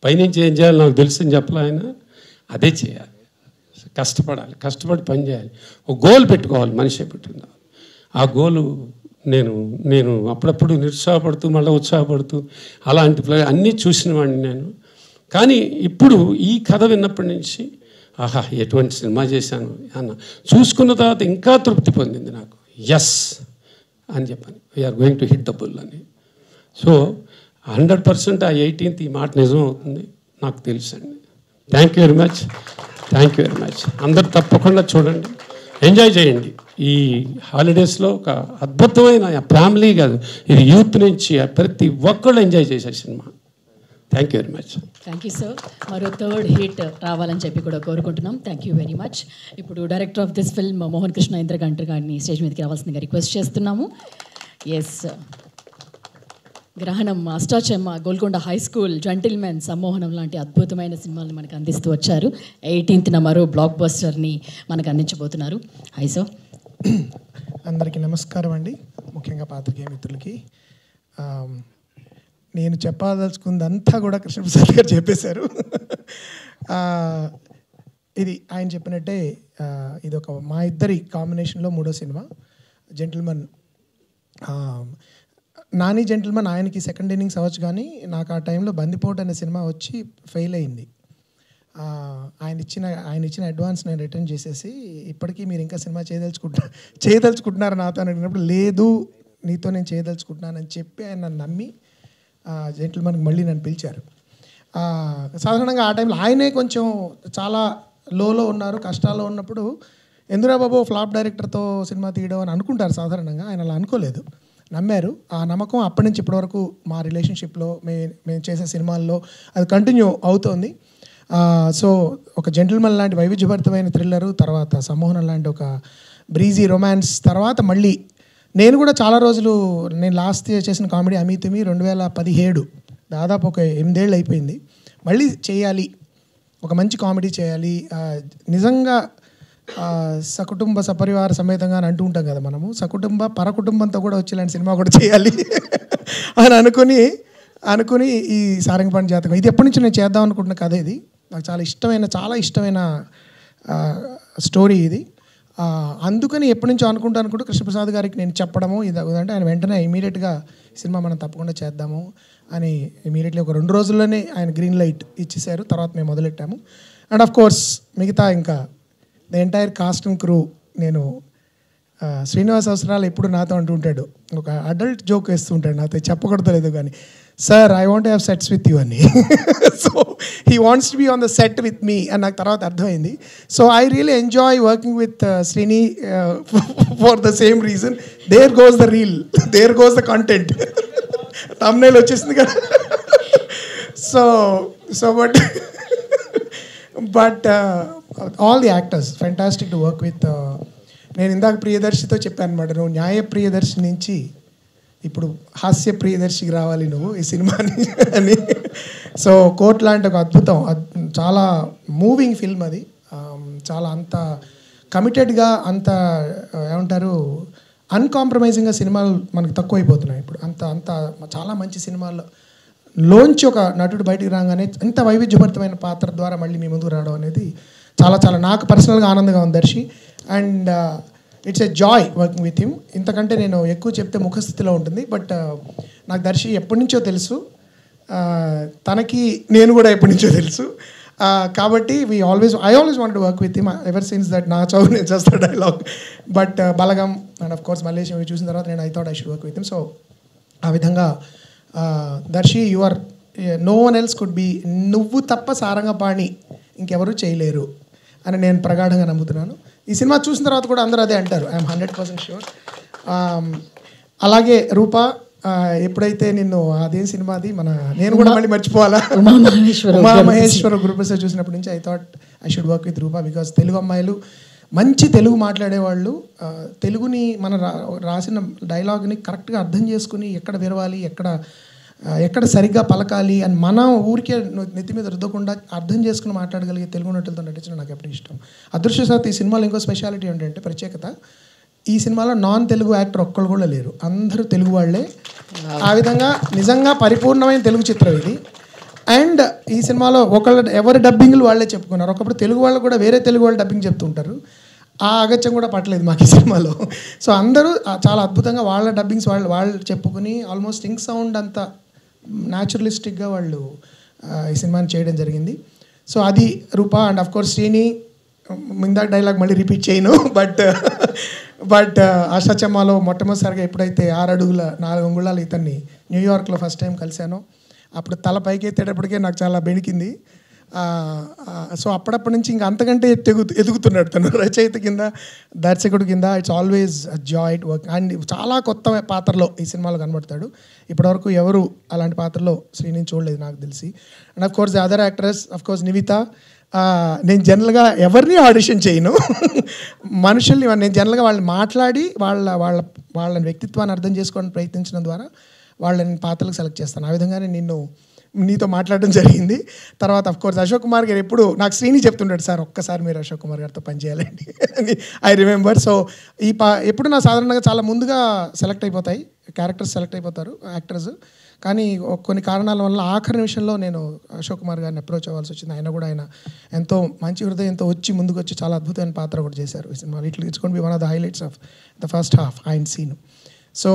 పైనుంచి ఏం చేయాలి నాకు తెలుసు అని చెప్పలే ఆయన. అదే చేయాలి, కష్టపడాలి, కష్టపడి పని చేయాలి, ఒక గోల్ పెట్టుకోవాలి. మనిషి పెట్టుకుందాం ఆ గోలు. నేను అప్పుడప్పుడు నిరుత్సాహపడుతూ మళ్ళీ ఉత్సాహపడుతూ అలాంటి అన్నీ చూసిన వాడిని నేను. కానీ ఇప్పుడు ఈ కథ విన్నప్పటి నుంచి ఆహా ఎటువంటి సినిమా చేశాను అన్న చూసుకున్న తర్వాత ఇంకా తృప్తి పొందింది నాకు. ఎస్ అని చెప్పాను, we're going to hit the bull అని. సో 100% ఆ 18th ఈ మాట నిజం అవుతుంది నాకు తెలుసండి. Thank you very much, thank you very much. అందరు తప్పకుండా చూడండి, ఎంజాయ్ చేయండి. ఈ హాలిడేస్లో ఒక అద్భుతమైన ఫ్యామిలీ కాదు, ఇది యూత్ నుంచి ప్రతి ఒక్కళ్ళు ఎంజాయ్ చేసే సినిమా. Thank you very much. Thank you sir. మరో 3rd హిట్ రావాలని చెప్పి కూడా కోరుకుంటున్నాం. Thank you very much. ఇప్పుడు director of this film Mohan Krishna Indraganti గారిని స్టేజ్ మీదకి రావాల్సిందిగా రిక్వెస్ట్ చేస్తున్నాము. Yes, Grahanam, Ashtachamma, Golconda high school, gentleman, Sammohanam లాంటి అద్భుతమైన సినిమాలను మనకు అందిస్తూ వచ్చారు. 18th మరో బ్లాక్ బస్టర్ని మనకు అందించబోతున్నారు. High sir. అందరికీ నమస్కారం అండి, ముఖ్యంగా పాత్రికేయ మిత్రులకి. నేను చెప్పదలుచుకుందంతా కూడా కృష్ణప్రసాద్ గారు చెప్పేశారు. ఇది ఆయన చెప్పినట్టే ఇది ఒక మా ఇద్దరి కాంబినేషన్లో 3వ సినిమా జెంటిల్మెన్. నాని జెంటిల్మెన్ ఆయనకి సెకండ్ ఇన్నింగ్స్ అవ్వచ్చు, కానీ నాకు ఆ టైంలో బందిపోటు అనే సినిమా వచ్చి ఫెయిల్ అయింది. ఆయన ఇచ్చిన అడ్వాన్స్ నేను రిటర్న్ చేసేసి, ఇప్పటికీ మీరు ఇంకా సినిమా చేయదలుచుకుంటున్నారు నాతో అని అడిగినప్పుడు, లేదు నీతో నేను చేయదలుచుకుంటున్నానని చెప్పి ఆయన నన్ను నమ్మి జెంటిల్మెన్కి మళ్ళీ నన్ను పిలిచారు. సాధారణంగా ఆ టైంలో ఆయనే కొంచెం చాలా లోలో ఉన్నారు, కష్టాల్లో ఉన్నప్పుడు ఎందురా బాబు ఫ్లాప్ డైరెక్టర్తో సినిమా తీయడం అని అనుకుంటారు సాధారణంగా. ఆయన అలా అనుకోలేదు, నమ్మారు. ఆ నమ్మకం అప్పటి నుంచి ఇప్పటివరకు మా రిలేషన్షిప్లో మేము చేసే సినిమాల్లో అది కంటిన్యూ అవుతోంది. సో ఒక జెంటిల్మెన్ లాంటి వైవిధ్యభరితమైన థ్రిల్లరు, తర్వాత సమ్మోహనం లాంటి ఒక బ్రీజీ రొమాన్స్, తర్వాత మళ్ళీ నేను కూడా చాలా రోజులు, నేను లాస్ట్ ఇయర్ చేసిన కామెడీ అమితుమి 2017, దాదాపు ఒక 8 ఏళ్ళు అయిపోయింది. మళ్ళీ చేయాలి, ఒక మంచి కామెడీ చేయాలి, నిజంగా సకుటుంబ సపరివార సమేతంగా అని అంటూ ఉంటాం కదా మనము, సకుటుంబ పరకుటుంబంతో కూడా వచ్చేలాంటి సినిమా కూడా చేయాలి అని అనుకుని ఈ సారంగపాణి జాతకం, ఇది ఎప్పటి నుంచి నేను చేద్దాం అనుకుంటున్న కథ. ఇది నాకు చాలా ఇష్టమైన స్టోరీ ఇది. అందుకని ఎప్పటి నుంచో అనుకుంటూ కృష్ణప్రసాద్ గారికి నేను చెప్పడము ఇది అంటే ఆయన వెంటనే ఇమీడియట్గా సినిమా మనం తప్పకుండా చేద్దాము అని ఇమీడియట్లీ ఒక 2 రోజుల్లోనే ఆయన గ్రీన్ లైట్ ఇచ్చేసారు. తర్వాత మేము మొదలెట్టాము. అండ్ ఆఫ్ కోర్స్ మిగతా ఇంకా the entire cost and crew. నేను శ్రీనివాస్ అవసరాలు ఎప్పుడు నాతో అంటూ ఉంటాడు, ఒక అడల్ట్ జోక్ వేస్తూ ఉంటాడు నాతో, చెప్పకూడదు లేదు కానీ, sir I want have sets with you అని. So he wants to be on the set with me అని నాకు తర్వాత అర్థమైంది. So I really enjoy working with Srini for the same reason. There goes the reel, there goes the content. thumbnail వచ్చేసింది కదా. So but all the actors fantastic to work with. నేను ఇందాక ప్రియదర్శితో చెప్పాను అనమాట, నువ్వు న్యాయ ప్రియదర్శి నుంచి ఇప్పుడు హాస్య ప్రియదర్శికి రావాలి నువ్వు ఈ సినిమాని అని. సో కోర్ట్ లాంటి ఒక అద్భుతం, చాలా మూవింగ్ ఫిల్మ్ అది. చాలా అంత కమిటెడ్గా, అంత ఏమంటారు అన్కాంప్రమైజింగ్గా సినిమాలు మనకు తక్కువైపోతున్నాయి ఇప్పుడు. అంత చాలా మంచి సినిమాల్లో లోంచి ఒక నటుడు బయటికి రాగానే ఇంత వైవిధ్యభరితమైన పాత్ర ద్వారా మళ్ళీ మీ ముందుకు రావడం అనేది చాలా నాకు పర్సనల్గా ఆనందంగా ఉంది Darshi. And it's a joy working with him. ఇంతకంటే నేను ఎక్కువ చెప్తే ముఖస్థితిలో ఉంటుంది. బట్ నాకు దర్శి ఎప్పటి నుంచో తెలుసు, తనకి నేను కూడా ఎప్పటి నుంచో తెలుసు. కాబట్టి I always want to work with him ever since that. నా చదువు నేను చేస్తా dialogue. But Balagam and of course Mallesham ఇవి చూసిన తర్వాత నేను I thought I should work with him. So ఆ విధంగా Darshi no one else could be, నువ్వు తప్ప సారంగపాణి ఇంకెవరూ చేయలేరు అని నేను ప్రగాఢంగా నమ్ముతున్నాను. ఈ సినిమా చూసిన తర్వాత కూడా అందరూ అదే అంటారు. I'm 100% sure. అలాగే రూప, ఎప్పుడైతే నిన్ను అదే సినిమాది నేను కూడా మళ్ళీ మర్చిపోవాలా, ఉమామహేశ్వర గురుప్రసాద్ చూసినప్పటి నుంచి I thought I should work with Roopa. Because Telugu అమ్మాయిలు మంచి తెలుగు మాట్లాడేవాళ్ళు, తెలుగుని రాసిన డైలాగ్ని కరెక్ట్గా అర్థం చేసుకుని ఎక్కడ విరవాలి, ఎక్కడ ఎక్కడ సరిగ్గా పలకాలి అని మన ఊరికే నెత్తి మీద రుద్దకుండా అర్థం చేసుకుని మాట్లాడగలిగే తెలుగు నటులతో నటించడం నాకు ఎప్పుడు ఇష్టం. అదృష్టవశాత్తు ఈ సినిమాలో ఇంకో స్పెషాలిటీ ఏంటంటే ప్రత్యేకత, ఈ సినిమాలో నాన్ తెలుగు యాక్టర్ ఒక్కళ్ళు కూడా లేరు, అందరూ తెలుగు వాళ్ళే. ఆ విధంగా నిజంగా పరిపూర్ణమైన తెలుగు చిత్రం ఇది. అండ్ ఈ సినిమాలో ఎవరి డబ్బింగ్లు వాళ్ళే చెప్పుకున్నారు. ఒకప్పుడు తెలుగు వాళ్ళు కూడా వేరే తెలుగు వాళ్ళు డబ్బింగ్ చెప్తుంటారు, ఆ అగత్యం కూడా పట్టలేదు మాకు ఈ సినిమాలో. సో అందరూ చాలా అద్భుతంగా వాళ్ళ డబ్బింగ్స్ వాళ్ళు చెప్పుకుని ఆల్మోస్ట్ సింగ్ సౌండ్ అంతా న్యాచురలిస్టిక్గా వాళ్ళు ఈ సినిమాని చేయడం జరిగింది. సో అది రూప. అండ్ అఫ్ కోర్స్ శ్రీని, ఇందాక డైలాగ్ మళ్ళీ రిపీట్ చేయను, బట్ ఆశాచమ్మాలో మొట్టమొదటిసారిగా ఎప్పుడైతే 6 అడుగుల 4 అంగుళాలు ఇతన్ని న్యూయార్క్లో ఫస్ట్ టైం కలిశానో అప్పుడు తల పైకి ఎత్తేటప్పటికే నాకు చాలా బెణికింది. సో అప్పటి నుంచి ఇంకా అంతకంటే ఎదుగుతున్నాడు తను, రచయిత కింద, దర్శకుడు కింద. It's always Joy work. And చాలా కొత్త పాత్రలో ఈ సినిమాలో కనబడతాడు. ఇప్పటివరకు ఎవరు అలాంటి పాత్రలో శ్రీని చూడలేదు నాకు తెలిసి. And of course the other actress, of course Nivitha. నేను జనరల్గా ఎవరిని ఆడిషన్ చేయను, మనుషుల్ని నేను జనరల్గా వాళ్ళని మాట్లాడి వాళ్ళ వ్యక్తిత్వాన్ని అర్థం చేసుకోవడానికి ప్రయత్నించడం ద్వారా వాళ్ళని పాత్రలకు సెలెక్ట్ చేస్తాను. ఆ విధంగానే నీతో మాట్లాడడం జరిగింది. తర్వాత అఫ్ కోర్స్ అశోక్ కుమార్ గారు ఎప్పుడు నాకు శ్రీని చెప్తుంటాడు, సార్ ఒక్కసారి మీరు అశోక్ కుమార్ గారితో పనిచేయాలండి అని ఐ రిమెంబర్. సో ఎప్పుడు నా సాధారణంగా చాలా ముందుగా సెలెక్ట్ అయిపోతాయి క్యారెక్టర్స్, సెలెక్ట్ అయిపోతారు యాక్టర్స్. కానీ కొన్ని కారణాల వల్ల ఆఖరి నిమిషంలో నేను అశోక్ కుమార్ గారిని అప్రోచ్ అవ్వాల్సి వచ్చింది. ఆయన ఎంతో మంచి హృదయంతో ముందుకు వచ్చి చాలా అద్భుతమైన పాత్ర కూడా చేశారు ఈ సినిమా. It's gonna be one of the highlights of the first half ఆయన scene. So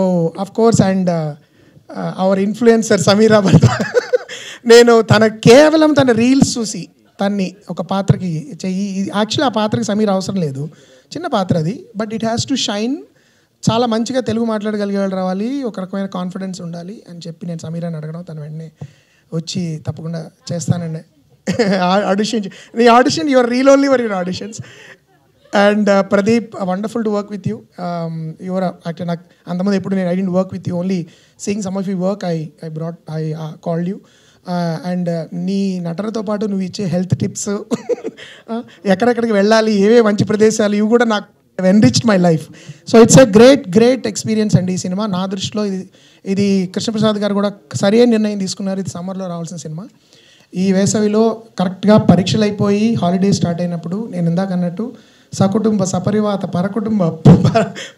of course and our influencer Sameera భర్త, నేను కేవలం తన రీల్స్ చూసి తన్ని ఒక పాత్రకి చెయ్యి, యాక్చువల్లీ ఆ పాత్రకి సమీర అవసరం లేదు, చిన్న పాత్ర అది, but it has to shine. చాలా మంచిగా తెలుగు మాట్లాడగలిగే వాళ్ళు రావాలి, ఒక రకమైన కాన్ఫిడెన్స్ ఉండాలి అని చెప్పి నేను సమీరాని అడగడం, తను వెంటనే వచ్చి తప్పకుండా చేస్తానండి ఆడిషన్. నీ audition your reel only for your auditions. And Pradeep, wonderful to work with you. Your actor. నాకు అంతమంది ఎప్పుడు నేను I didn't work with you, only seeing some of you work I called you. And నీ నటనతో పాటు నువ్వు ఇచ్చే హెల్త్ టిప్స్, ఎక్కడెక్కడికి వెళ్ళాలి, ఏవే మంచి ప్రదేశాలు, ఇవి కూడా నాకు enriched my life. So it's a great experience అండి ఈ సినిమా. నా దృష్టిలో ఇది కృష్ణప్రసాద్ గారు కూడా సరైన నిర్ణయం తీసుకున్నారు. ఇది సమ్మర్లో రావాల్సిన సినిమా. ఈ వేసవిలో కరెక్ట్గా పరీక్షలు అయిపోయి హాలిడేస్ స్టార్ట్ అయినప్పుడు నేను ఇందాక అన్నట్టు సకుటుంబ సపరివాత పరకుటుంబ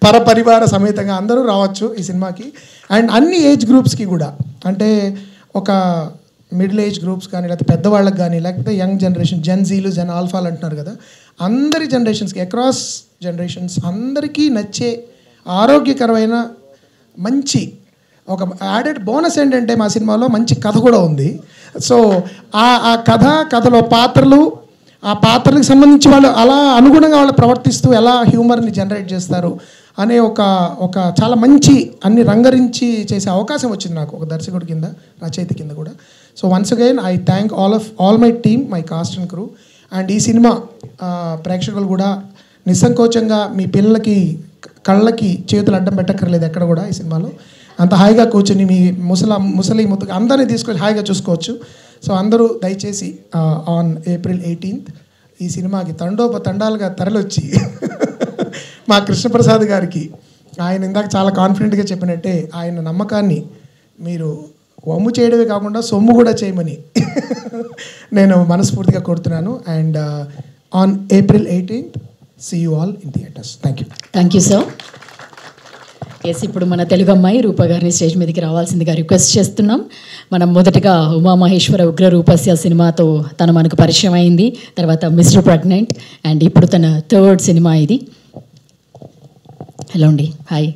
పరపరివార సమేతంగా అందరూ రావచ్చు ఈ సినిమాకి. అండ్ అన్ని ఏజ్ గ్రూప్స్కి కూడా, అంటే ఒక మిడిల్ ఏజ్ గ్రూప్స్ కానీ, లేకపోతే పెద్దవాళ్ళకి కానీ, లేకపోతే యంగ్ జనరేషన్, జెన్జీలు, జెన్ ఆల్ఫాలు అంటున్నారు కదా, అందరి జనరేషన్స్కి, అక్రాస్ జనరేషన్స్ అందరికీ నచ్చే ఆరోగ్యకరమైన మంచి ఒక యాడెడ్ బోనస్ ఏంటంటే మా సినిమాలో మంచి కథ కూడా ఉంది. సో ఆ కథలో పాత్రలు, ఆ పాత్రలకు సంబంధించి వాళ్ళు అలా అనుగుణంగా వాళ్ళు ప్రవర్తిస్తూ ఎలా హ్యూమర్ని జనరేట్ చేస్తారు అనే ఒక చాలా మంచి అన్ని రంగరించి చేసే అవకాశం వచ్చింది నాకు, ఒక దర్శకుడి కింద, రచయిత కింద కూడా. So once again I thank all my team, my cast and crew. And ఈ సినిమా ప్రేక్షకులు కూడా నిస్సంకోచంగా మీ పిల్లలకి కళ్ళకి చేతులు అడ్డం పెట్టక్కర్లేదు ఎక్కడ కూడా. ఈ సినిమాలో అంత హాయిగా కూర్చొని మీ ముసలి ముద్దుగా అందరినీ తీసుకొని హాయిగా చూసుకోవచ్చు. సో అందరూ దయచేసి ఆన్ April 18th ఈ సినిమాకి తండాలుగా తరలొచ్చి మా కృష్ణప్రసాద్ గారికి, ఆయన ఇందాక చాలా కాన్ఫిడెంట్గా చెప్పినట్టే, ఆయన నమ్మకాన్ని మీరు వమ్ము చేయడమే కాకుండా సొమ్ము కూడా చేయమని నేను మనస్ఫూర్తిగా కోరుతున్నాను. And on April 18th see you all in theaters. Thank you sir. Yes, ఇప్పుడు మన తెలుగు అమ్మాయి రూప గారిని స్టేజ్ మీదకి రావాల్సిందిగా రిక్వెస్ట్ చేస్తున్నాం. మనం మొదటగా ఉమామహేశ్వర ఉగ్ర రూపస్య సినిమాతో తను మనకు పరిచయం అయింది, తర్వాత మిస్టర్ ప్రెగ్నెంట్, అండ్ ఇప్పుడు తన 3rd సినిమా ఇది. హలో అండి, హాయ్.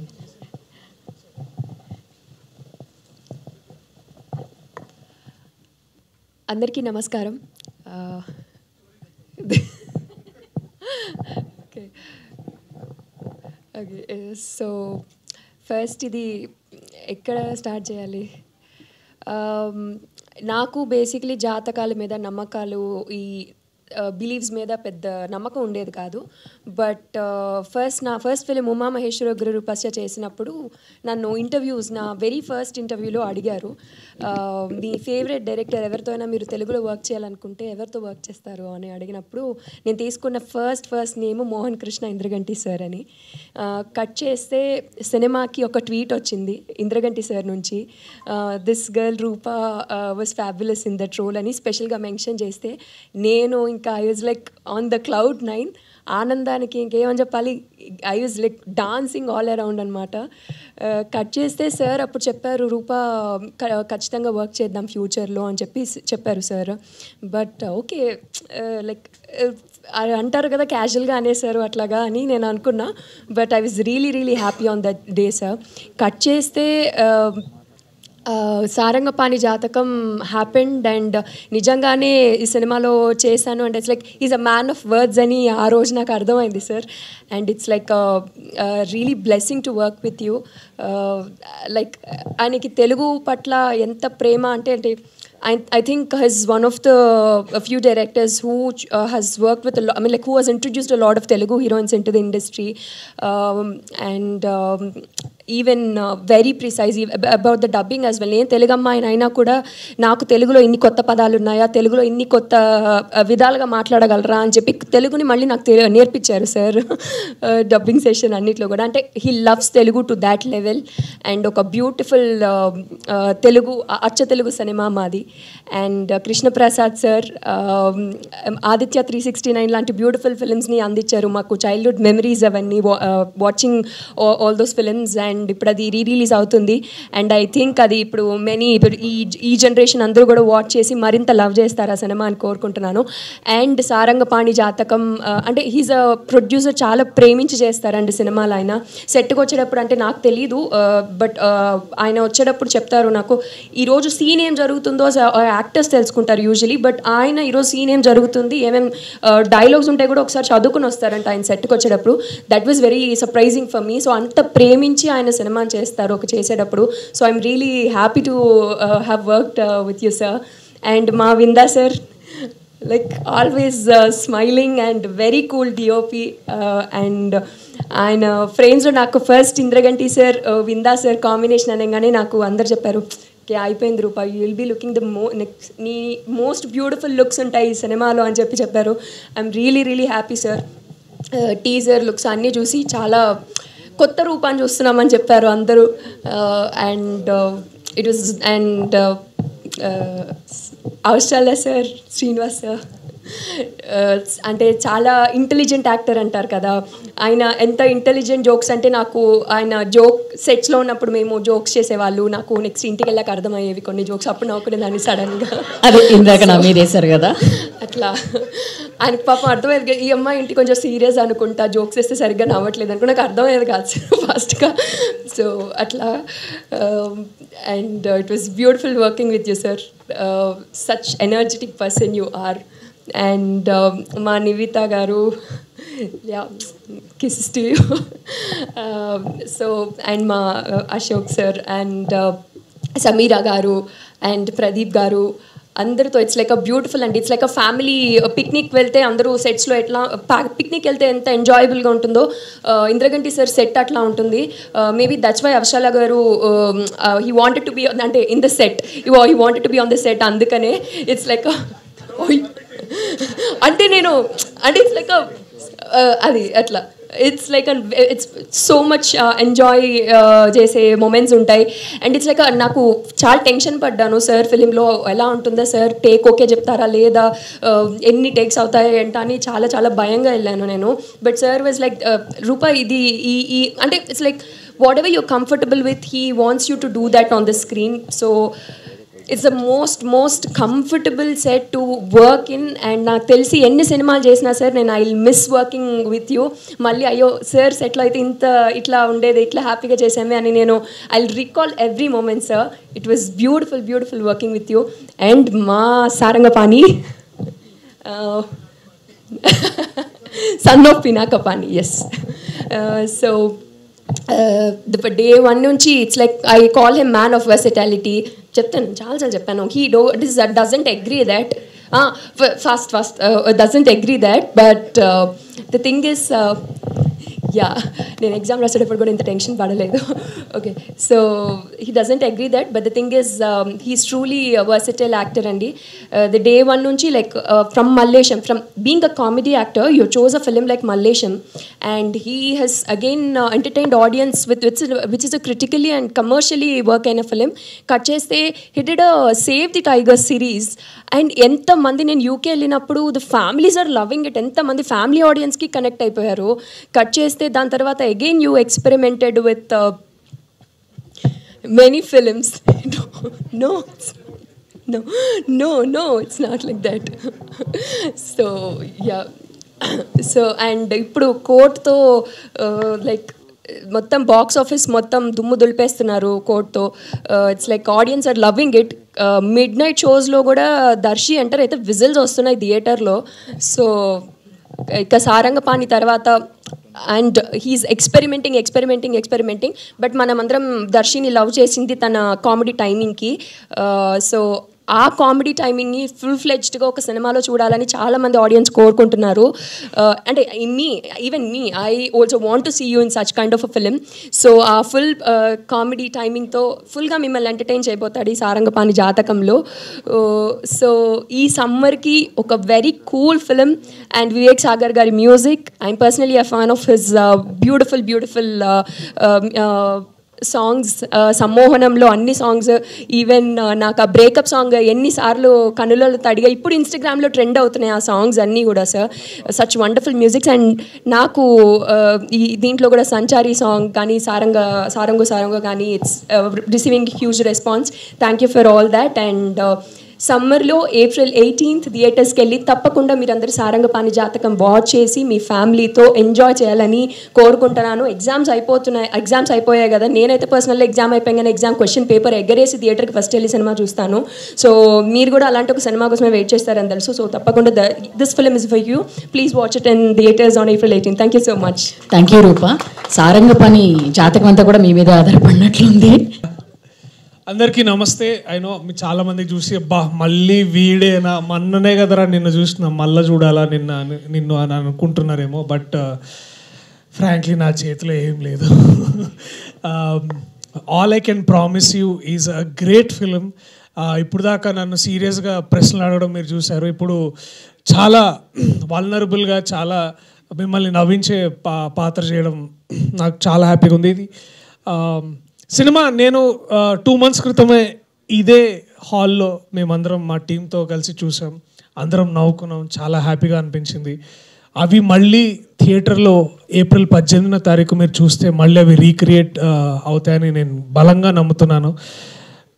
అందరికీ నమస్కారం. ఓకే, సో ఫస్ట్ ఇది ఎక్కడ స్టార్ట్ చేయాలి? నాకు బేసిక్లీ జాతకాల మీద నమ్మకాలు, ఈ బిలీవ్స్ మీద పెద్ద నమ్మకం ఉండేది కాదు. బట్ నా ఫస్ట్ ఫిలిం ఉమామహేశ్వర గురుపస్య చేసినప్పుడు నన్ను నా వెరీ ఫస్ట్ ఇంటర్వ్యూలో అడిగారు, మీ ఫేవరెట్ డైరెక్టర్ ఎవరితో అయినా మీరు తెలుగులో వర్క్ చేయాలనుకుంటే ఎవరితో వర్క్ చేస్తారు అని అడిగినప్పుడు నేను తీసుకున్న first name Mohan Krishna Indraganti sir అని. కట్ చేస్తే సినిమాకి ఒక ట్వీట్ వచ్చింది ఇంద్రగంటి సార్ నుంచి, this girl Roopa was fabulous in that role అని స్పెషల్గా మెన్షన్ చేస్తే నేను ఇంకా I was like on the cloud 9, ఆనందానికి ఇంకేమని చెప్పాలి, I was like dancing all around అనమాట. కట్ చేస్తే సార్ అప్పుడు చెప్పారు, రూపా ఖచ్చితంగా వర్క్ చేద్దాం ఫ్యూచర్లో అని చెప్పారు సార్. బట్ ఓకే లైక్ అంటారు కదా క్యాజువల్గా అనేసారు అట్లాగా అని నేను అనుకున్నా. But I was really happy on that day sir. Cut చేస్తే సారంగపాణి జాతకం హ్యాపెండ్ అండ్ నిజంగానే ఈ సినిమాలో చేశాను and it's like is a man of words అని ఆ రోజు నాకు అర్థమైంది sir. And it's like really blessing to work with you. Like ఆయనకి తెలుగు పట్ల ఎంత ప్రేమ అంటే I think he's one of the few directors who has worked with who has introduced a lot of Telugu heroines into the industry, and even very precise about the dubbing as well. నేను తెలుగు అమ్మాయిని అయినా కూడా నాకు తెలుగులో ఇన్ని కొత్త పదాలు ఉన్నాయా, తెలుగులో ఇన్ని కొత్త విధాలుగా మాట్లాడగలరా అని చెప్పి తెలుగుని మళ్ళీ నాకు నేర్పించారు సార్ డబ్బింగ్ సెషన్ అన్నిట్లో కూడా. అంటే he loves Telugu to that level. And ఒక బ్యూటిఫుల్ తెలుగు అచ్చ తెలుగు సినిమా మాది. అండ్ కృష్ణప్రసాద్ సార్ ఆదిత్య 369 లాంటి బ్యూటిఫుల్ ఫిలిమ్స్ని అందించారు మాకు, చైల్డ్హుడ్ మెమరీస్ అవన్నీ, watching all those films. And ఇప్పుడు అది రిలీజ్ అవుతుంది అండ్ ఐ థింక్ అది ఇప్పుడు ఈ జనరేషన్ అందరూ కూడా వాచ్ చేసి మరింత లవ్ చేస్తారు ఆ సినిమా అని కోరుకుంటున్నాను. అండ్ సారంగపాణి జాతకం అంటే హీజ్ అ ప్రొడ్యూసర్, చాలా ప్రేమించి చేస్తారండి సినిమాలు. ఆయన సెట్కి వచ్చేటప్పుడు అంటే నాకు తెలీదు, బట్ ఆయన వచ్చేటప్పుడు చెప్తారు నాకు ఈరోజు సీన్ ఏం జరుగుతుందో యాక్టర్స్ తెలుసుకుంటారు యూజువలీ, బట్ ఆయన ఈరోజు సీన్ ఏం జరుగుతుంది, ఏమేమి డైలాగ్స్ ఉంటాయి కూడా ఒకసారి చదువుకుని వస్తారంట ఆయన సెట్కి వచ్చేటప్పుడు. That was very surprising for me. So అంత ప్రేమించి ఆయన సినిమాని చేస్తారు ఒక చేసేటప్పుడు. So I'm really happy to have worked with you sir. And మా Vinda sir like always smiling and very cool DOP. And ఆయన ఫ్రెండ్స్లో నాకు first Indraganti sir Vinda sir combination అనగానే నాకు అందరు చెప్పారు అయిపోయింది Roopa, you will be looking the నీ మోస్ట్ బ్యూటిఫుల్ లుక్స్ ఉంటాయి ఈ సినిమాలో అని చెప్పారు. I'm really happy sir. Teaser looks అన్నీ చూసి చాలా కొత్త రూపాన్ని చూస్తున్నామని చెప్పారు అందరూ. అండ్ ఇట్ వాజ్ అండ్ అవసరాల సార్, శ్రీనివాస్ సార్ అంటే చాలా ఇంటెలిజెంట్ యాక్టర్ అంటారు కదా, ఆయన ఎంత ఇంటెలిజెంట్ జోక్స్ అంటే నాకు ఆయన జోక్ సెట్స్లో ఉన్నప్పుడు మేము జోక్స్ చేసేవాళ్ళు, నాకు నెక్స్ట్ ఇంటికి వెళ్ళాక అర్థమయ్యేవి కొన్ని జోక్స్, అప్పుడు నవ్వుకునేదాన్ని సడన్గా. అదే ఇందాక నా మీద వేశారు కదా అట్లా. ఆయనకు పాపం అర్థమయ్యేది, ఈ అమ్మాయి ఇంటికి కొంచెం సీరియస్ అనుకుంటా, జోక్స్ వేస్తే సరిగ్గా నవ్వట్లేదు అనుకో, నాకు అర్థమయ్యేది కాదు సార్ ఫస్ట్గా. సో అట్లా. And it was beautiful working with you sir. Such energetic person you are. And మా నివిత గారు, kisses to you. So and మా అశోక్ సార్ అండ్ సమీరా గారు అండ్ ప్రదీప్ గారు అందరితో it's like a beautiful and it's like a family picnic వెళ్తే అందరూ సెట్స్లో ఎట్లా picnic వెళ్తే ఎంత ఎంజాయబుల్గా ఉంటుందో ఇంద్రగంటి సార్ సెట్ అట్లా ఉంటుంది. Maybe that's why Avasarala garu he wanted to be అంటే in the set, he wanted to be on the set. అందుకనే ఇట్స్ లైక్ అంటే నేను అంటే ఇట్స్ లైక్ అది అట్లా it's like it's so much enjoy చేసే మూమెంట్స్ ఉంటాయి. అండ్ ఇట్స్ లైక్ నాకు చాలా టెన్షన్ పడ్డాను సార్ ఫిలింలో ఎలా ఉంటుందా సార్, టేక్ ఓకే చెప్తారా లేదా, ఎన్ని టేక్స్ అవుతాయి ఏంటా అని చాలా చాలా భయంగా వెళ్ళాను నేను. But sir was like Roopa ఇది ఈ అంటే it's like what you're comfortable with, he wants you to do that on the screen. So it's the most comfortable set to work in. And నాకు తెలిసి ఎన్ని సినిమాలు చేసినా సార్ నేను I will miss working with you. మళ్ళీ అయ్యో sir సెట్లో అయితే ఇట్లా ఉండేది, ఇట్లా హ్యాపీగా చేసామే అని నేను I will recall every moment sir. It was beautiful working with you. And మా Sarangapani son of Pinakapani, yes. So day one నుంచి it's like I call him man of versatility. చెప్తాను చాలాసార్లు చెప్పాను, he doesn't agree that Fast. Doesn't agree that, but the thing is, నేను exam రాసేటప్పుడు కూడా ఇంత tension పడలేదు. Okay, so he doesn't agree that, but the thing is he's truly versatile actor అండి. The day one నుంచి like from Mallesham, from being a comedy actor you chose a film like Mallesham, and he has again entertained audience which is a critically and commercially work అయిన film. Cut చేస్తే he did save the tiger series, and ఎంతమంది నేను UK వెళ్ళినప్పుడు the families are loving it, ఎంతమంది family ఆడియన్స్కి connect అయిపోయారు. Cut చేస్తే దాని తర్వాత again you experimented with many films. No, it's not like that. So yeah, so and ఇప్పుడు కోర్ట్తో లైక్ మొత్తం బాక్స్ ఆఫీస్ మొత్తం దుమ్ము దులిపేస్తున్నారు కోర్ట్తో. It's like audience are loving it. Midnight షోస్లో కూడా దర్శి అంటారు అయితే విజిల్స్ వస్తున్నాయి థియేటర్లో. సో ఇక సారంగపాణి తర్వాత అండ్ హీఈస్ ఎక్స్పెరిమెంటింగ్, బట్ మనమందరం దర్శిని లవ్ చేసింది తన కామెడీ టైమింగ్కి. సో ఆ కామెడీ టైమింగ్ని ఫుల్ ఫ్లెడ్జ్డ్గా ఒక సినిమాలో చూడాలని చాలామంది ఆడియన్స్ కోరుకుంటున్నారు. అంటే even me I also want to see you in such kind of a film. So ఆ ఫుల్ కామెడీ టైమింగ్తో ఫుల్గా మిమ్మల్ని ఎంటర్టైన్ చేయబోతాడు ఈ సారంగపాణి జాతకంలో. సో ఈ సమ్మర్కి ఒక very cool film and Vivek Sagar గారి music. I'm personally a fan of his beautiful songs. సమ్మోహనంలో అన్ని సాంగ్స్, ఈవెన్ నాకు ఆ బ్రేకప్ సాంగ్ ఎన్నిసార్లు కనులలో తడిగా ఇప్పుడు ఇన్స్టాగ్రామ్లో ట్రెండ్ అవుతున్నాయి ఆ సాంగ్స్ అన్నీ కూడా sir. Such wonderful musics. And నాకు ఈ దీంట్లో కూడా సంచారి సాంగ్ కానీ సారంగో కానీ it's receiving huge response. Thank you for all that. And సమ్మర్లో April 18th థియేటర్స్కి వెళ్ళి తప్పకుండా మీరందరూ సారంగపాణి జాతకం వాచ్ చేసి మీ ఫ్యామిలీతో ఎంజాయ్ చేయాలని కోరుకుంటున్నాను. ఎగ్జామ్స్ అయిపోయాయి కదా, నేనైతే పర్సనల్గా ఎగ్జామ్ అయిపోయాగానే ఎగ్జామ్ క్వశ్చన్ పేపర్ ఎగ్గరేసి థియేటర్కి ఫస్ట్ వెళ్ళి సినిమా చూస్తాను. సో మీరు కూడా అలాంటి ఒక సినిమా కోసమే వెయిట్ చేస్తారని తెలుసు. సో తప్పకుండా this film is for you. Please watch it in theatres on April 18th. Thank you so much. Thank you Roopa. Sarangapani Jathakam అంతా కూడా మీ మీద ఆధారపడినట్లుంది. అందరికీ నమస్తే. అయినో మీ చాలామందికి చూసి అబ్బా మళ్ళీ వీడేనా, మొన్ననే కదరా నిన్ను చూసిన, మళ్ళీ చూడాలా నిన్ను అని అనుకుంటున్నారేమో. బట్ ఫ్రాంక్లీ నా చేతిలో ఏం లేదు. All I can promise you is a great film. ఇప్పుడు దాకా నన్ను సీరియస్గా ప్రశ్నలు అడగడం మీరు చూశారు. ఇప్పుడు చాలా వల్నరబుల్గా చాలా మిమ్మల్ని నవ్వించే పాత్ర చేయడం నాకు చాలా హ్యాపీగా ఉంది. ఇది సినిమా నేను 2 months క్రితమే ఇదే హాల్లో మేమందరం మా టీంతో కలిసి చూసాం. అందరం నవ్వుకున్నాం, చాలా హ్యాపీగా అనిపించింది. అవి మళ్ళీ థియేటర్లో April 18th మీరు చూస్తే మళ్ళీ అవి రీక్రియేట్ అవుతాయని నేను బలంగా నమ్ముతున్నాను.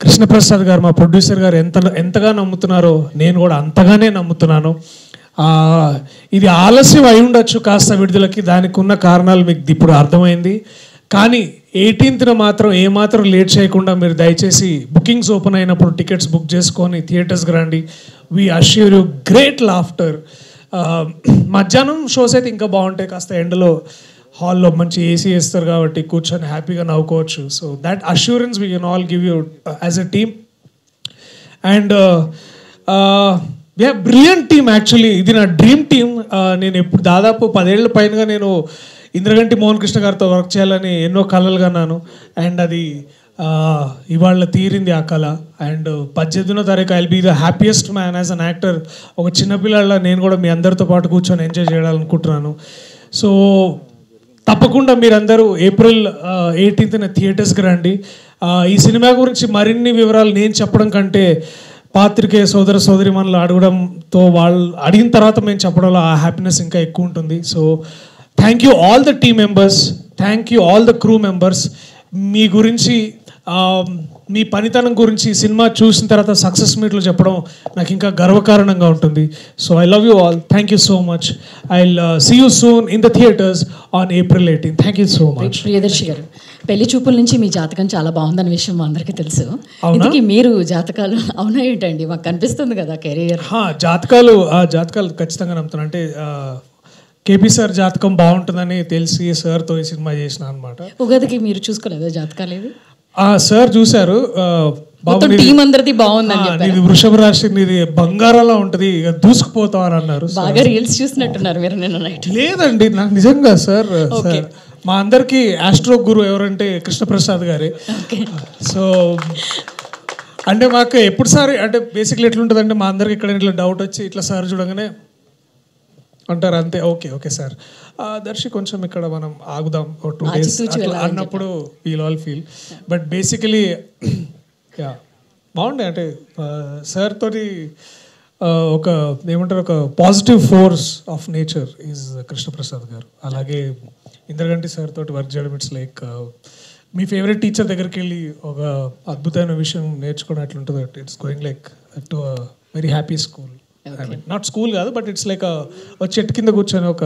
కృష్ణప్రసాద్ గారు మా ప్రొడ్యూసర్ గారు ఎంతగా నమ్ముతున్నారో నేను కూడా అంతగానే నమ్ముతున్నాను. ఇది ఆలస్యం అయి ఉండొచ్చు కాస్త విడుదలకి, దానికి ఉన్న కారణాలు మీకు ఇప్పుడు అర్థమైంది. కానీ 18th మాత్రం ఏమాత్రం లేట్ చేయకుండా మీరు దయచేసి బుకింగ్స్ ఓపెన్ అయినప్పుడు టికెట్స్ బుక్ చేసుకొని థియేటర్స్కి రండి. We assure you great laughter. మధ్యాహ్నం షోస్ అయితే ఇంకా బాగుంటాయి, కాస్త ఎండలో హాల్లో మంచి ఏసీ వేస్తారు కాబట్టి కూర్చొని హ్యాపీగా నవ్వుకోవచ్చు. So that assurance we can all give you as a team. And brilliant team. Actually ఇది నా డ్రీమ్ టీమ్. నేను ఎప్పుడు దాదాపు 10 ఏళ్ల పైనగా నేను ఇంద్రగంటి మోహన్ కృష్ణ గారితో వర్క్ చేయాలని ఎన్నో కళలు కన్నాను. అండ్ అది ఇవాళ తీరింది ఆ కళ. అండ్ 18వ తారీఖు I'll be the happiest man as an actor. ఒక చిన్నపిల్లల నేను కూడా మీ అందరితో పాటు కూర్చొని ఎంజాయ్ చేయాలనుకుంటున్నాను. సో తప్పకుండా మీరందరూ April 18th థియేటర్స్కి రండి. ఈ సినిమా గురించి మరిన్ని వివరాలు నేను చెప్పడం కంటే పాత్రికేయ సోదరిమణులు అడగడంతో, వాళ్ళు అడిగిన తర్వాత మేము చెప్పడంలో ఆ హ్యాపీనెస్ ఇంకా ఎక్కువ ఉంటుంది. So thank you all the team members, thank you all the crew members. మీ గురించి మీ పనితనం గురించి సినిమా చూసిన తర్వాత సక్సెస్ మీట్లో చెప్పడం నాకు ఇంకా గర్వకారణంగా ఉంటుంది. So I love you all. Thank you so much. I will see you soon in the theatres on April 18th. Thank you so much. Priyadarshi garu, పెళ్లి చూపుల నుంచి మీ జాతకం చాలా బాగుందన్న విషయం మా అందరికీ తెలుసు. ఇందుకే మీరు జాతకాలు అవునా ఏంటండి? మాకు కనిపిస్తుంది కదా కెరీర్. జాతకాలు ఖచ్చితంగా నమ్ముతాను. అంటే కేపీ సార్ జాతకం బాగుంటుందని తెలిసి సార్తో ఈ సినిమా చేసిన అనమాట. ఉగాదికి మీరు చూసుకోలేదా జాతకాలు? ఏది సార్ చూశారు. మొత్తం టీం అందరిది బాగుందని చెప్పారు. నీది వృషభ రాశి, నీది బంగారంలా ఉంటుంది, ఇక దూసుకుపోతావు అని అన్నారు. బాగా రీల్స్ చూసినట్టున్నారు మీరు నిన్న నైట్. లేదండి, నాకు నిజంగా సార్ మా అందరికి ఆస్ట్రో గురు ఎవరంటే కృష్ణప్రసాద్ గారే. సో అంటే మాకు ఎప్పుడు సార్ అంటే బేసిక్లీ ఎట్లుంటుందంటే మా అందరికి ఇక్కడ ఇట్లా డౌట్ వచ్చి ఇట్లా సార్ చూడగానే అంటారు అంతే, ఓకే సార్ దర్శి కొంచెం ఇక్కడ మనం ఆగుదాం 2 days అట్లా అన్నప్పుడు we'll all feel. But basically yeah బాగుండే. అంటే సార్ తోటి ఒక ఏమంటారు, ఒక positive force of nature is Krishnaprasad garu. అలాగే ఇంద్రగంటి సార్ తోటి వర్క్ చేయడం ఇట్స్ లైక్ మీ ఫేవరెట్ టీచర్ దగ్గరికి వెళ్ళి ఒక అద్భుతమైన విషయం నేర్చుకున్నట్లుంటుంది. It's going like to very happy school. I mean not school కాదు, బట్ ఇట్స్ లైక్ చెట్టు కింద కూర్చొని ఒక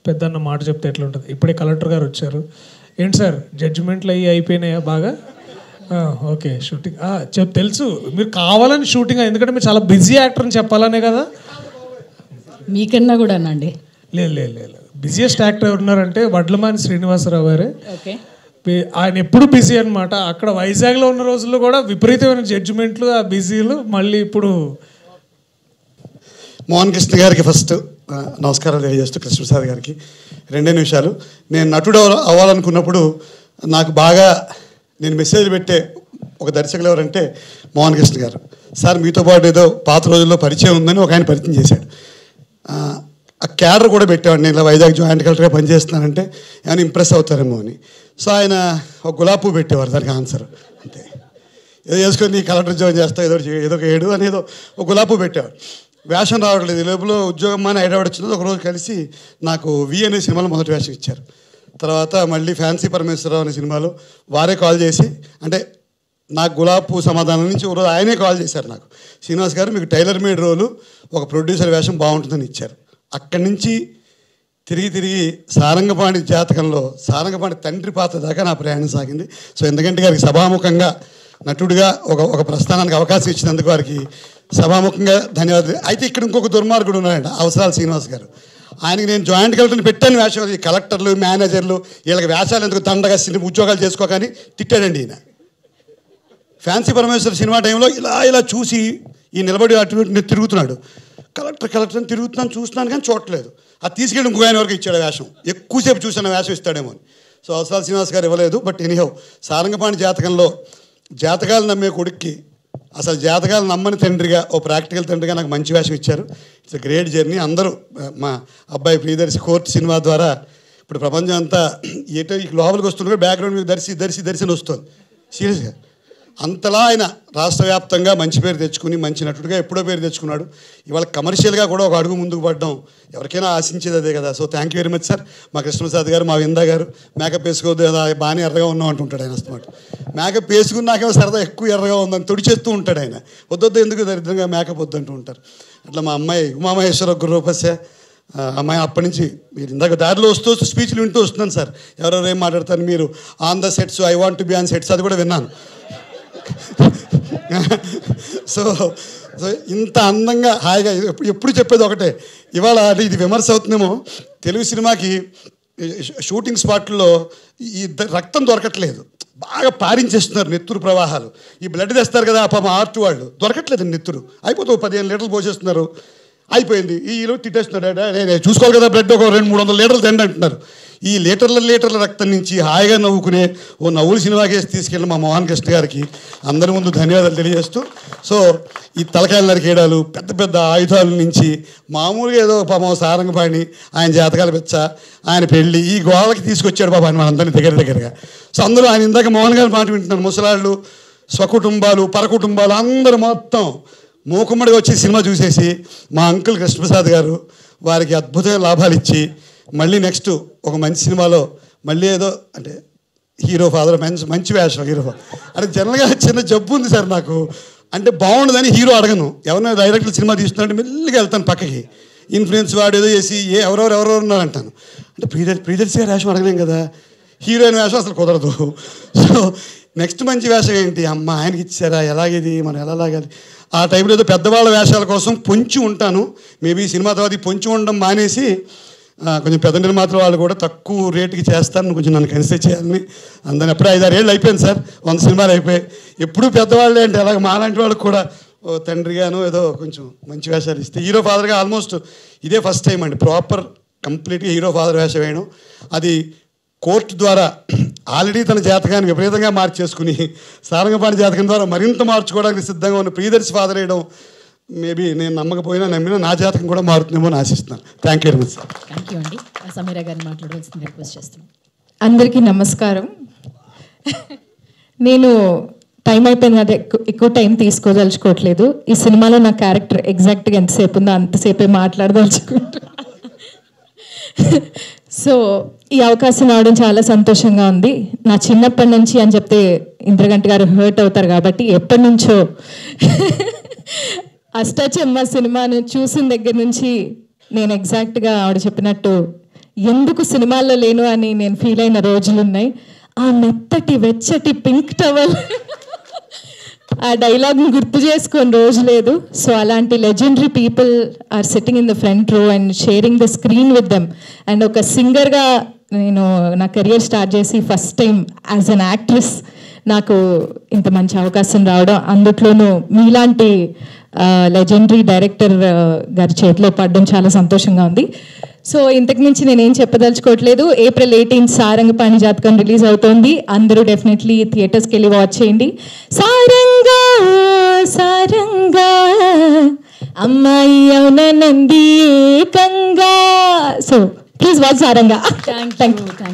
పెద్దన్న మాట చెప్తే ఎట్లా ఉంటుంది. ఇప్పుడే కలెక్టర్ గారు వచ్చారు. ఏంటి సార్ జడ్జిమెంట్లు అయిపోయినాయా బాగా? ఓకే షూటింగ్ తెలుసు మీరు కావాలని షూటింగ్, ఎందుకంటే మీరు చాలా బిజీ యాక్టర్ అని చెప్పాలనే కదా. మీకన్నా కూడా అనండి. లేదు బిజియెస్ట్ యాక్టర్ ఎవరున్నారంటే వడ్లమాని శ్రీనివాసరావు గారే. ఓకే, ఆయన ఎప్పుడు బిజీ అనమాట. అక్కడ వైజాగ్లో ఉన్న రోజుల్లో కూడా విపరీతమైన జడ్జిమెంట్లు, ఆ బిజీలు. మళ్ళీ ఇప్పుడు మోహన్ కృష్ణ గారికి ఫస్ట్ నమస్కారాలు తెలియజేస్తూ, కృష్ణప్రసాద్ గారికి 2 నిమిషాలు. నేను నటుడు అవ్వాలనుకున్నప్పుడు నాకు బాగా నేను మెసేజ్ పెట్టే ఒక దర్శకులు ఎవరంటే మోహన్ కృష్ణ గారు. సార్ మీతో పాటు ఏదో పాత రోజుల్లో పరిచయం ఉందని ఒక ఆయన పరిచయం చేశాడు. ఆ క్యాడర్ కూడా పెట్టేవాడు. నేను ఇలా వైజాగ్ జాయింట్ కలెక్టర్గా పనిచేస్తున్నానంటే ఏమైనా ఇంప్రెస్ అవుతారేమో అని. సో ఆయన ఒక గులాబీ పువ్వు పెట్టేవారు దానికి ఆన్సర్. అంతే, ఏదో వేసుకొని కలెక్టర్ ఉద్యోగం చేస్తా ఏదో ఒక 7 అనేదో ఒక గులాబీ పువ్వు పెట్టేవారు. వేషం రావట్లేదు, ఈ లోపల ఉద్యోగం అని హైదరాబాద్ వచ్చినది. ఒకరోజు కలిసి నాకు వి అనే సినిమాలో మొదటి వేషం ఇచ్చారు. తర్వాత మళ్ళీ ఫ్యాన్సీ పరమేశ్వరరావు అనే సినిమాలో వారే కాల్ చేసి, అంటే నాకు గులాబీ పువ్వు సమాధానం నుంచి ఒకరోజు ఆయనే కాల్ చేశారు నాకు, శ్రీనివాస్ గారు మీకు టైలర్ మేడ్ రోలు ఒక ప్రొడ్యూసర్ వేషం బాగుంటుందని ఇచ్చారు. అక్కడి నుంచి తిరిగి సారంగపాణి జాతకంలో సారంగపాణి తండ్రి పాత్ర దాకా నా ప్రయాణం సాగింది. సో ఎందుకంటే గారికి సభాముఖంగా నటుడిగా ఒక ప్రస్థానానికి అవకాశం ఇచ్చినందుకు వారికి సభాముఖంగా ధన్యవాదాలు. అయితే ఇక్కడ ఇంకొక దుర్మార్గుడు ఉన్నాడంట, అవసరాలు శ్రీనివాస్ గారు. ఆయనకి నేను జాయింట్ కలెక్టర్ని పెట్టాను వేషం. ఈ కలెక్టర్లు మేనేజర్లు వీళ్ళకి వేషాలు ఎందుకు దండగా ఉద్యోగాలు చేసుకోకని తిట్టాడండి ఈయన. ఫ్యాన్సీ పరమేశ్వర సినిమా టైంలో ఇలా చూసి ఈ నిలబడి అటు తిరుగుతున్నాడు. కలెక్టర్ అని తిరుగుతున్నాను, చూస్తున్నాను కానీ చూడట్లేదు. అది తీసుకెళ్ళి ఇంకో ఆయన వరకు ఇచ్చాడు వేషం. ఎక్కువసేపు చూసిన వేషం ఇస్తాడేమో అని. సో అవసరాలు శ్రీనివాస్ గారు ఇవ్వలేదు. బట్ ఎనీహౌ సారంగపాణి జాతకంలో జాతకాలు నమ్మే కొడుక్కి అసలు జాతకాలు నమ్మని తండ్రిగా, ఓ ప్రాక్టికల్ తండ్రిగా నాకు మంచి వేషం ఇచ్చారు. It's a great journey. అందరూ మా అబ్బాయి ప్రియదర్శి కోర్టు సినిమా ద్వారా ఇప్పుడు ప్రపంచం అంతా ఏటో లోపలికి వస్తుంటే బ్యాక్గ్రౌండ్ మీకు దర్శి అని వస్తుంది. సీరియస్గా అంతలా ఆయన రాష్ట్ర వ్యాప్తంగా మంచి పేరు తెచ్చుకుని మంచి నటుడిగా ఎప్పుడో పేరు తెచ్చుకున్నాడు. ఇవాళ కమర్షియల్గా కూడా ఒక అడుగు ముందుకు పడడం ఎవరికైనా ఆశించేది అదే కదా. So thank you very much sir. మా కృష్ణప్రసాద్ గారు, మా విందా గారు మేకప్ వేసుకోవద్దు బాగానే ఎర్రగా ఉన్నాం అంటుంటాడు ఆయన. అస్తమాట మేకప్ వేసుకుని నాకేమో సరదా ఎక్కువ ఎర్రగా ఉందని తుడిచేస్తూ ఉంటాడు ఆయన. వద్దొద్దు ఎందుకు దరిద్రంగా మేకప్ వద్దు అంటూ ఉంటారు. అట్లా మా అమ్మాయి ఉమామహేశ్వర గురుపస్య అమ్మాయి అప్పటి నుంచి మీరు ఇందాక దారిలో వస్తూ స్పీచ్లు వింటూ వస్తున్నాను సార్. ఎవరెవరు ఏం మాట్లాడతారు మీరు on the sets, I want to be on sets, అది కూడా విన్నాను. సో ఇంత అందంగా హాయిగా ఎప్పుడు చెప్పేది ఒకటే, ఇవాళ ఇది విమర్శ అవుతుందేమో, తెలుగు సినిమాకి షూటింగ్ స్పాట్లో ఈ రక్తం దొరకట్లేదు, బాగా పారించేస్తున్నారు నెత్తురు ప్రవాహాలు. ఈ బ్లడ్ తెస్తారు కదా పాపం ఆర్ట్ వాళ్ళు, దొరకట్లేదు నెత్తురు. అయిపోతే 15 లీటర్లు పోసేస్తున్నారు, అయిపోయింది. ఈలో తిట్టేస్తున్నాడు, నేను చూసుకోవాలి కదా బ్లడ్ ఒక 200-300 లీటర్లు తిండి అంటున్నారు. ఈ లీటర్ల రక్తం నుంచి హాయిగా నవ్వుకునే ఓ నవ్వులు సినిమాకేసి తీసుకెళ్ళిన మా మోహన్ కృష్ణ గారికి అందరి ముందు ధన్యవాదాలు తెలియజేస్తూ, సో ఈ తలకాయలు నరికేయడాలు, పెద్ద ఆయుధాల నుంచి మామూలుగా ఏదో పాపం సారంగపాణి ఆయన జాతకాలు పెచ్చ ఆయన పెళ్ళి ఈ గోడలకి తీసుకొచ్చాడు పాప ఆయన మనందరినీ దగ్గరగా. సో అందరూ ఆయన ఇందాక మోహన్ గారి మాట వింటున్నారు, ముసలాళ్ళు, స్వకుటుంబాలు, పరకుటుంబాలు అందరూ మొత్తం మూకుమ్మడిగా వచ్చి సినిమా చూసేసి మా అంకుల్ కృష్ణప్రసాద్ గారు వారికి అద్భుతమైన లాభాలు ఇచ్చి మళ్ళీ నెక్స్ట్ ఒక మంచి సినిమాలో మళ్ళీ ఏదో అంటే హీరో ఫాదర్ మంచి వేషం హీరో అంటే జనరల్గా చిన్న జబ్బు ఉంది సార్ నాకు, అంటే బాగుండదని హీరో అడగను. ఎవరైనా డైరెక్టర్ సినిమా తీస్తున్నారంటే మెల్లిగా వెళ్తాను పక్కకి, ఇన్ఫ్లుయెన్స్ వాడు ఏదో చేసి ఎవరెవరు ఉన్నారంటాను. అంటే ప్రియదర్శి గారి వేషం అడగలేం కదా, హీరోయిన్ వేషం అసలు కుదరదు. సో నెక్స్ట్ మంచి వేషం ఏంటి, అమ్మ ఆయనకి ఇచ్చారా, ఎలాగేది మనం ఎలా లాగాలి. ఆ టైంలో ఏదో పెద్దవాళ్ళ వేషాల కోసం పొంచి ఉంటాను. మేబీ సినిమా తర్వాత పొంచి ఉండడం మానేసి కొంచెం పెద్ద నిర్మాతల వాళ్ళు కూడా తక్కువ రేటుకి చేస్తారని కొంచెం నన్ను కన్సిడర్ చేయాలని అందరిని అప్పుడే 5-6 ఏళ్ళు అయిపోయింది సార్, 100 సినిమాలు అయిపోయాయి. ఎప్పుడూ పెద్దవాళ్ళే అంటే అలాగే మాలాంటి వాళ్ళకి కూడా తండ్రిగాను ఏదో కొంచెం మంచి వేషాలు ఇస్తే హీరో ఫాదర్గా ఆల్మోస్ట్ ఇదే ఫస్ట్ టైం అండి ప్రాపర్ కంప్లీట్గా హీరో ఫాదర్ వేషం వేయడం. అది కోర్టు ద్వారా ఆల్రెడీ తన జాతకాన్ని విపరీతంగా మార్చేసుకుని సారంగపాణి జాతకం ద్వారా మరింత మార్చుకోవడానికి సిద్ధంగా ఉన్న ప్రియదర్శి ఫాదర్ వేయడం మేబీ నేను నమ్మకపోయినా నమ్మినా నా జాతకం కూడా మారుతుందేమో అని ఆశిస్తున్నాను. Thank you very much sir. Thank you అండి. సమీరా గారిని మాట్లాడవలసింది రిక్వెస్ట్ చేస్తున్నాను. అందరికీ నమస్కారం. నేను టైం అయిపోయింది కదా, ఎక్కువ టైం తీసుకోదలుచుకోవట్లేదు. ఈ సినిమాలో నా క్యారెక్టర్ ఎగ్జాక్ట్గా ఎంతసేపు ఉందో అంతసేపే మాట్లాడదలుచుకుంటా. సో ఈ అవకాశం రావడం చాలా సంతోషంగా ఉంది. నా చిన్నప్పటి నుంచి అని చెప్తే ఇంద్రగంటి గారు హర్ట్ అవుతారు కాబట్టి ఎప్పటి నుంచో అష్టాచెమ్మ సినిమాను చూసిన దగ్గర నుంచి నేను ఎగ్జాక్ట్గా ఆవిడ చెప్పినట్టు ఎందుకు సినిమాల్లో లేను అని నేను ఫీల్ అయిన రోజులు ఉన్నాయి. ఆ మెత్తటి వెచ్చటి పింక్ టవల్ ఆ డైలాగ్ని గుర్తు చేసుకొని రోజు లేదు. సో అలాంటి legendary people are sitting in the front row and sharing the screen with them. And ఒక సింగర్గా నేను నా కెరియర్ స్టార్ట్ చేసి first time as an actress నాకు ఇంత మంచి అవకాశం రావడం, అందులోనూ మీలాంటి లెజెండరీ డైరెక్టర్ గారి చేతిలో పడడం చాలా సంతోషంగా ఉంది. సో ఇంతకు మించి నేనేం చెప్పదలుచుకోవట్లేదు. April 18 సారంగపాణి జాతకం రిలీజ్ అవుతోంది. అందరూ డెఫినెట్లీ థియేటర్స్కి వెళ్ళి వాచ్ చేయండి. సారంగా సారంగా అమ్మాయి అవునంది ఏకంగా. So please watch Saranga. Thank you.